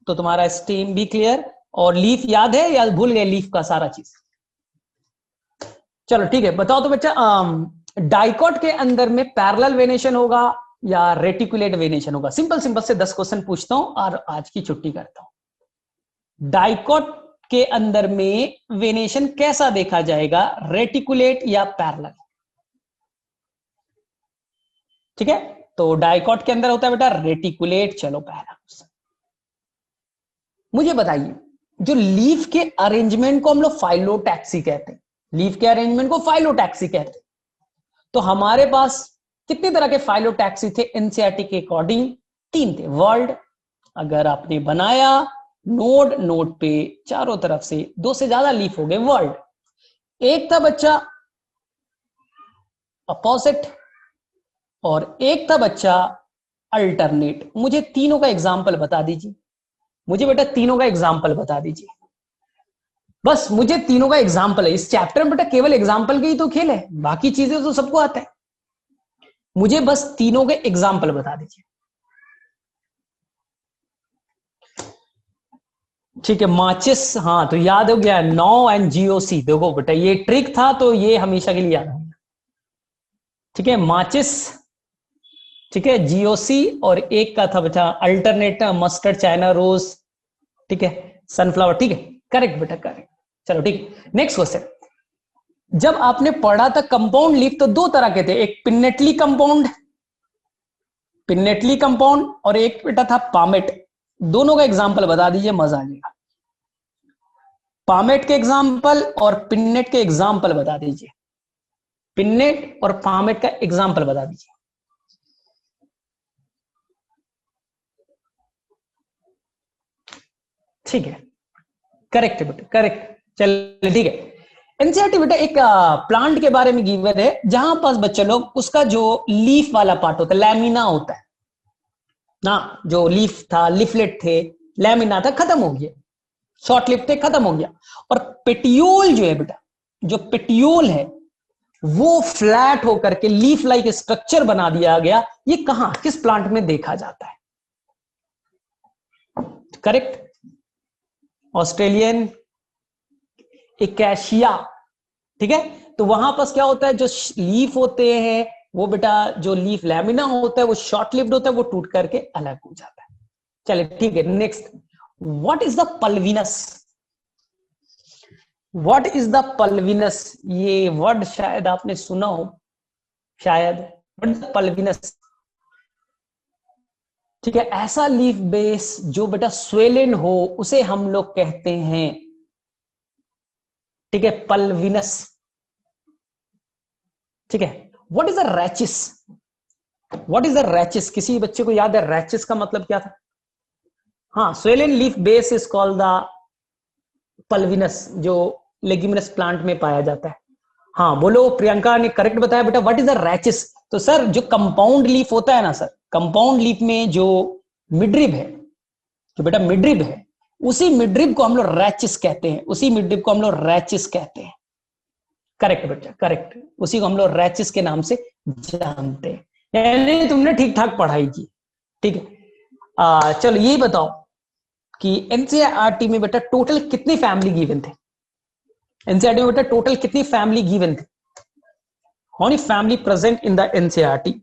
तो तुम्हारा स्टेम भी क्लियर, और लीफ याद है या भूल गए लीफ का सारा चीज। चलो ठीक है, बताओ तो बच्चा डाइकॉट के अंदर में पैरेलल वेनेशन होगा या रेटिकुलेट वेनेशन होगा। सिंपल सिंपल से 10 क्वेश्चन पूछता हूं और आज की छुट्टी करता हूं। डाइकॉट के अंदर में वेनेशन कैसा देखा जाएगा, रेटिकुलेट या पैरेलल। ठीक है, तो डाइकॉट के अंदर होता है बेटा रेटिकुलेट। चलो पहला मुझे बताइए, जो लीफ के अरेंजमेंट को हम लोग फाइलोटैक्सी कहते हैं, लीफ के अरेंजमेंट को फाइलोटैक्सी कहते हैं। तो हमारे पास कितने तरह के फाइलोटैक्सी थे एनसीईआरटी के अकॉर्डिंग, 3 थे। वर्ल्ड, अगर आपने बनाया नोड, नोड पे चारों तरफ से 2 से ज्यादा लीफ हो गए, वर्ल्ड। एक था बच्चा अपोजिट, और एक था बच्चा अल्टरनेट। मुझे तीनों का एग्जाम्पल बता दीजिए, मुझे बेटा तीनों का एग्जाम्पल बता दीजिए, बस मुझे तीनों का एग्जाम्पल है। इस चैप्टर में बेटा केवल एग्जाम्पल के ही तो खेल है, बाकी चीजें तो सबको आता है। मुझे बस तीनों के एग्जाम्पल बता दीजिए। ठीक है, माचिस, हाँ तो याद हो गया, नौ एंड जीओसी। देखो बेटा ये ट्रिक था तो ये हमेशा के लिए याद होगा। ठीक है, माचिस, ठीक है, जीओसी, और एक का था बेटा अल्टरनेट मस्टर्ड, चाइना रोज, ठीक है, सनफ्लावर। ठीक है, करेक्ट बेटा, करेक्ट। चलो ठीक है, नेक्स्ट क्वेश्चन। जब आपने पढ़ा था कंपाउंड लीफ तो दो तरह के थे, एक पिन्नेटली कंपाउंड, पिन्नेटली कंपाउंड, और एक बेटा था पामेट। दोनों का एग्जांपल बता दीजिए, मजा आ जाएगा। पामेट के एग्जांपल और पिन्नेट के एग्जांपल बता दीजिए। पिन्नेट और पामेट का एग्जांपल बता दीजिए। ठीक है, करेक्ट बेटा, करेक्ट। चलिए ठीक है। एनसीईआरटी बेटा एक प्लांट के बारे में गिवन है, जहां पास बच्चे लोग उसका जो लीफ वाला पार्ट होता है, लैमिना होता है ना, जो लीफ था, लीफलेट थे, लैमिना था, खत्म हो गया, शॉर्ट लिफ थे, खत्म हो गया। और पेटियोल जो है बेटा, जो पेटियोल है वो फ्लैट होकर के लीफ लाइक स्ट्रक्चर बना दिया गया। ये कहां, किस प्लांट में देखा जाता है? Correct, Australian acacia. ठीक है, तो वहां पर क्या होता है, जो लीफ होते हैं वो बेटा, जो लीफ लैमिना होता है वो शॉर्ट लिव्ड होता है, वो टूट करके अलग हो जाता है। चलिए ठीक है, next. What is the pulvinus? What is the pulvinus? ये वर्ड शायद आपने सुना हो, शायद। What is the pulvinus? ठीक है, ऐसा लीफ बेस जो बेटा स्वेलन हो उसे हम लोग कहते हैं, ठीक है, पल्विनस। ठीक है, what is the rachis? What is the rachis? किसी बच्चे को याद है रैचिस का मतलब क्या था? हाँ, swollen leaf base is called the pulvinus, जो लेग्यूमिनस प्लांट में पाया जाता है। हाँ बोलो, प्रियंका ने करेक्ट बताया बेटा, व्हाट इज द रैचिस? तो सर जो कंपाउंड लीफ होता है ना सर, कंपाउंड लीफ में जो मिड्रिब है, जो बेटा मिड्रिब है, उसी मिड्रिब को हम लोग रैचिस कहते हैं, उसी मिड्रिब को हम लोग रैचिस कहते हैं। करेक्ट बेटा, करेक्ट, उसी को हम लोग रैचिस के नाम से जानते हैं। यानी तुमने ठीक ठाक पढ़ाई की। ठीक है, चलो ये बताओ कि एनसीईआरटी में बेटा टोटल कितनी फैमिली गिवन थे? एनसीईआरटी में बेटा टोटल कितनी फैमिली गिवन थी? How many family present in the NCERT?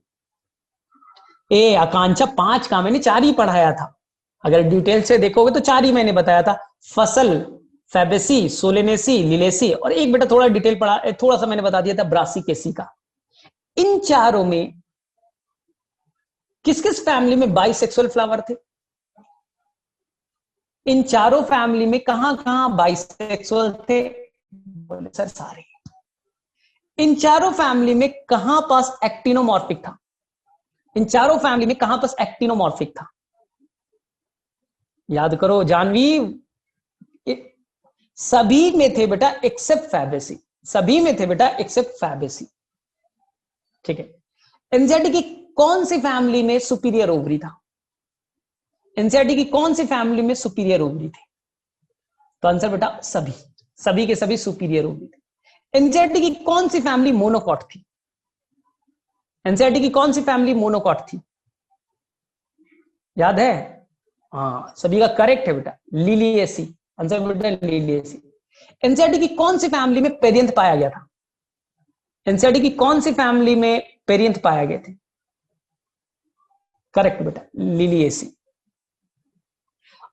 ए आकांक्षा, 5 का मैंने 4 ही पढ़ाया था। अगर डिटेल से देखोगे तो 4 ही मैंने बताया था, फसल, फैबेसी, सोलेनेसी, लिलेसी, और एक बेटा थोड़ा डिटेल पढ़ा, थोड़ा सा मैंने बता दिया था ब्रासिकेसी का। इन चारों में किस किस फैमिली में बाइसेक्सुअल फ्लावर थे? इन चारों फैमिली में कहां कहां बाइसेक्सुअल थे? बोले सर सारे। इन चारों फैमिली में कहां पास एक्टिनोमॉर्फिक था? इन चारों फैमिली में कहां पास एक्टिनोमॉर्फिक था? याद करो जानवी, सभी में थे बेटा एक्सेप्ट फैबेसी, सभी में थे बेटा एक्सेप्ट फैबेसी। ठीक है, एनसीईआरटी की कौन सी फैमिली में सुपीरियर ओवरी था? एनसीईआरटी की कौन सी फैमिली में सुपीरियर ओवरी थी? तो आंसर बेटा सभी, सभी के सभी सुपीरियर ओवरी थे। एनसीईआरटी की कौन सी फैमिली मोनोकॉट थी? एनसीईआरटी की कौन सी फैमिली मोनोकॉट थी? याद है? हाँ, सभी का करेक्ट है बेटा, लिलिएसी। आंसर बेटा लिलिएसी। एनसीईआरटी की कौन सी फैमिली में पेरियंथ पाया गया था? एनसीईआरटी की कौन सी फैमिली में पेरियंथ पाया गए थे? करेक्ट बेटा, लिलिएसी।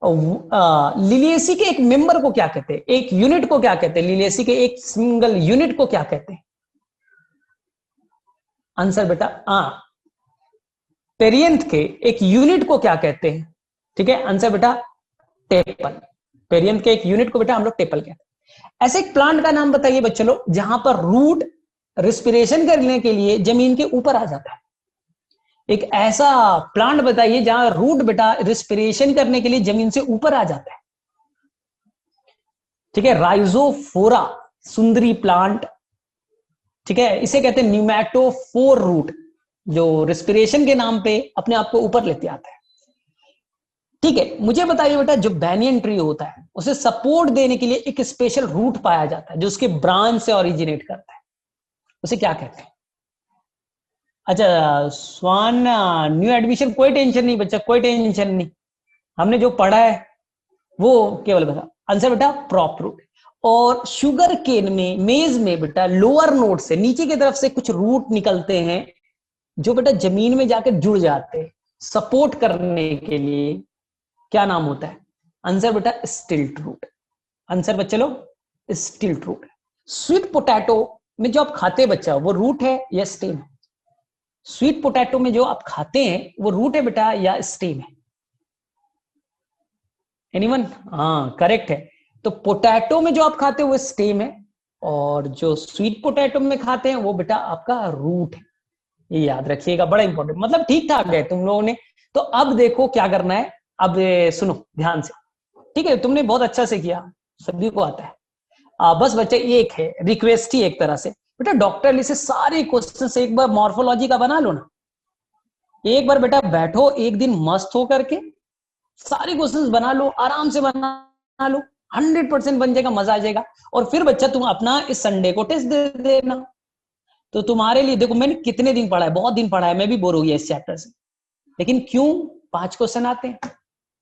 लिलिएसी के एक मेंबर को क्या कहते हैं? एक यूनिट को क्या कहते हैं? लिलिएसी के एक सिंगल यूनिट को क्या कहते हैं? आंसर बेटा पेरियंथ के एक यूनिट को क्या कहते हैं? ठीक है, आंसर बेटा टेपल। पेरियंथ के एक यूनिट को बेटा हम लोग टेपल कहते हैं। ऐसे एक प्लांट का नाम बताइए बच्चों लोग, जहां पर रूट रिस्पिरेशन करने के लिए जमीन के ऊपर आ जाता है। एक ऐसा प्लांट बताइए जहां रूट बेटा रिस्पिरेशन करने के लिए जमीन से ऊपर आ जाता है। ठीक है, राइजोफोरा, सुंदरी प्लांट। ठीक है, इसे कहते हैं न्यूमैटोफोर रूट, जो रिस्पिरेशन के नाम पे अपने आप को ऊपर लेते आता है। ठीक है, मुझे बताइए बेटा, जो बैनियन ट्री होता है उसे सपोर्ट देने के लिए एक स्पेशल रूट पाया जाता है जो उसके ब्रांच से ओरिजिनेट करता है, उसे क्या कहते हैं? अच्छा स्वान, न्यू एडमिशन कोई टेंशन नहीं बच्चा, कोई टेंशन नहीं, हमने जो पढ़ा है वो केवल बता। आंसर बेटा क्रॉप रूट। और शुगर केन में, मेज में बेटा लोअर नोड से, नीचे की तरफ से कुछ रूट निकलते हैं जो बेटा जमीन में जाकर जुड़ जाते हैं सपोर्ट करने के लिए। क्या नाम होता है? आंसर बेटा स्टिल्ट रूट। आंसर बच्चे लोग स्टिल्ट रूट। स्वीट पोटैटो में जो आप खाते हैं बच्चा, वो रूट है या स्टेम? स्वीट पोटैटो में जो आप खाते हैं वो रूट है बेटा या स्टेम है? एनीवन? हाँ करेक्ट है। तो पोटैटो में जो आप खाते हैं वो स्टेम है, और जो स्वीट पोटैटो में खाते हैं वो बेटा आपका रूट है। ये याद रखिएगा, बड़ा इंपॉर्टेंट, मतलब ठीक ठाक है तुम लोगों ने। तो अब देखो क्या करना है। अब सुनो ध्यान से, ठीक है? तुमने बहुत अच्छा से किया, सभी को आता है। बस बच्चे एक है रिक्वेस्ट ही एक तरह से, बेटा डॉक्टर ली से सारे क्वेश्चन एक बार मॉर्फोलॉजी का बना लो ना। एक बार बेटा बैठो एक दिन मस्त हो करके, सारे क्वेश्चंस बना लो, आराम से बना लो, 100% बन जाएगा, मजा आ जाएगा। और फिर बच्चा तुम अपना इस संडे को टेस्ट दे देना। तो तुम्हारे लिए देखो मैंने कितने दिन पढ़ा है, बहुत दिन पढ़ा है, मैं भी बोर हो गया इस चैप्टर से। लेकिन क्यों 5 क्वेश्चन आते हैं।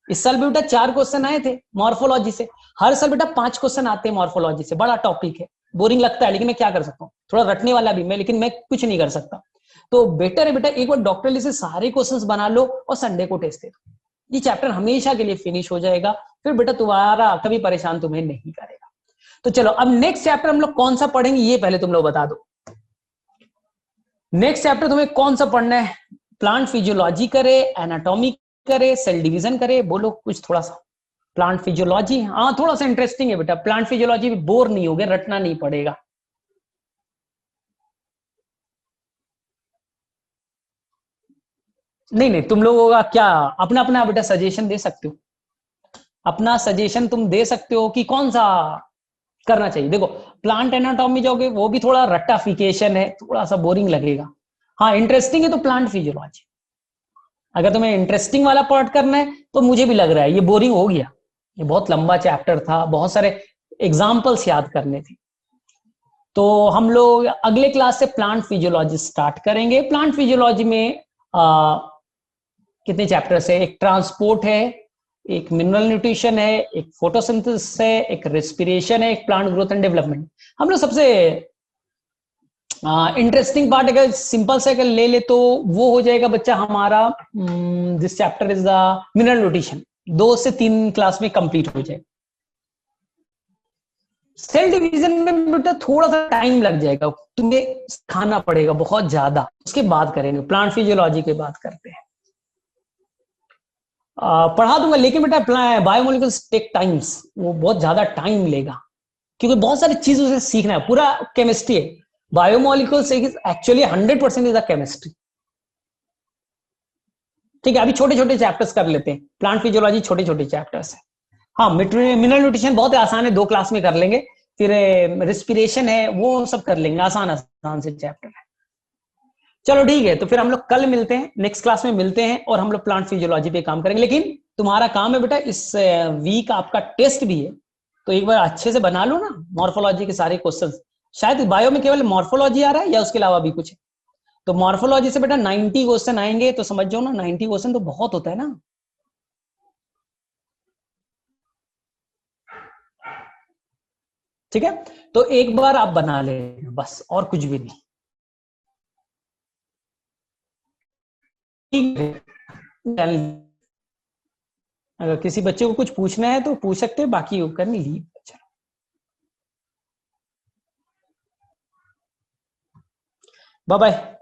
इस साल भी बेटा 4 क्वेश्चन आए थे मॉर्फोलॉजी से। हर साल बेटा 5 क्वेश्चन आते हैं मॉर्फोलॉजी से, बड़ा टॉपिक है, बोरिंग लगता है, लेकिन मैं क्या कर सकता हूँ, थोड़ा रटने वाला भी मैं, लेकिन मैं कुछ नहीं कर सकता। तो बेटर है बेटा एक बार डॉक्टर ली से सारे क्वेश्चंस बना लो और संडे को टेस्ट दे दो। ये चैप्टर हमेशा के लिए फिनिश हो जाएगा, फिर बेटा तुम्हारा कभी परेशान तुम्हें नहीं करेगा। तो चलो अब नेक्स्ट चैप्टर हम लोग कौन सा पढ़ेंगे ये पहले तुम लोग बता दो। नेक्स्ट चैप्टर तुम्हें कौन सा पढ़ना है? प्लांट फिजियोलॉजी करे, एनाटॉमी करे, सेल डिवीजन करे, बोलो कुछ थोड़ा सा। प्लांट फिजियोलॉजी, हाँ थोड़ा सा इंटरेस्टिंग है बेटा, प्लांट फिजियोलॉजी भी बोर नहीं होगे, रटना नहीं पड़ेगा। नहीं नहीं, तुम लोगों का क्या अपना अपना बेटा सजेशन दे सकते हो, अपना सजेशन तुम दे सकते हो कि कौन सा करना चाहिए। देखो प्लांट एनाटॉमी जाओगे वो भी थोड़ा रट्टाफिकेशन है, थोड़ा सा बोरिंग लगेगा। हाँ इंटरेस्टिंग है तो प्लांट फिजियोलॉजी। अगर तुम्हें इंटरेस्टिंग वाला पार्ट करना है तो मुझे भी लग रहा है ये बोरिंग हो गया, ये बहुत लंबा चैप्टर था, बहुत सारे एग्जाम्पल्स याद करने थे। तो हम लोग अगले क्लास से प्लांट फिजियोलॉजी स्टार्ट करेंगे। प्लांट फिजियोलॉजी में कितने चैप्टर्स है? एक ट्रांसपोर्ट है, एक मिनरल न्यूट्रिशन है, एक फोटोसिंथेसिस है, एक रेस्पिरेशन है, एक प्लांट ग्रोथ एंड डेवलपमेंट। हम लोग सबसे इंटरेस्टिंग पार्ट अगर सिंपल से अगर ले ले तो वो हो जाएगा बच्चा हमारा, this chapter is the mineral nutrition. 2 से 3 क्लास में कंप्लीट हो जाए। सेल डिवीजन में बेटा थोड़ा सा टाइम लग जाएगा, तुम्हें खाना पड़ेगा बहुत ज्यादा, उसके बाद करेंगे, प्लांट फिजियोलॉजी के बाद करते हैं। पढ़ा दूंगा लेकिन बेटा बायोमोलिकुल्स टेक टाइम्स, वो बहुत ज्यादा टाइम लेगा, क्योंकि बहुत सारी चीजें उसे सीखना है, पूरा केमिस्ट्री है। Biomolecules actually 100% is a chemistry. ठीक है अभी छोटे छोटे चैप्टर्स कर लेते हैं, प्लांट फिजियोलॉजी छोटे छोटे चैप्टर्स है। हाँ मिनरल न्यूट्रिशन बहुत आसान है, 2 क्लास में कर लेंगे। फिर रेस्पिरेशन है वो सब कर लेंगे, आसान आसान से चैप्टर है। चलो ठीक है, तो फिर हम लोग कल मिलते हैं, नेक्स्ट क्लास में मिलते हैं, और हम लोग प्लांट फिजियोलॉजी पे काम करेंगे। लेकिन तुम्हारा काम है बेटा इस वीक आपका टेस्ट भी है, तो एक बार अच्छे से बना लो ना मॉर्फोलॉजी के सारे क्वेश्चन। शायद बायो में केवल मॉर्फोलॉजी आ रहा है या उसके अलावा भी कुछ है? तो मॉर्फोलॉजी से बेटा 90 क्वेश्चन आएंगे, तो समझ जाओ ना 90 क्वेश्चन तो बहुत होता है ना। ठीक है, तो एक बार आप बना ले बस, और कुछ भी नहीं। ठीक है, अगर किसी बच्चे को कुछ पूछना है तो पूछ सकते हैं, बाकी वो कर नहीं ली। Bye bye.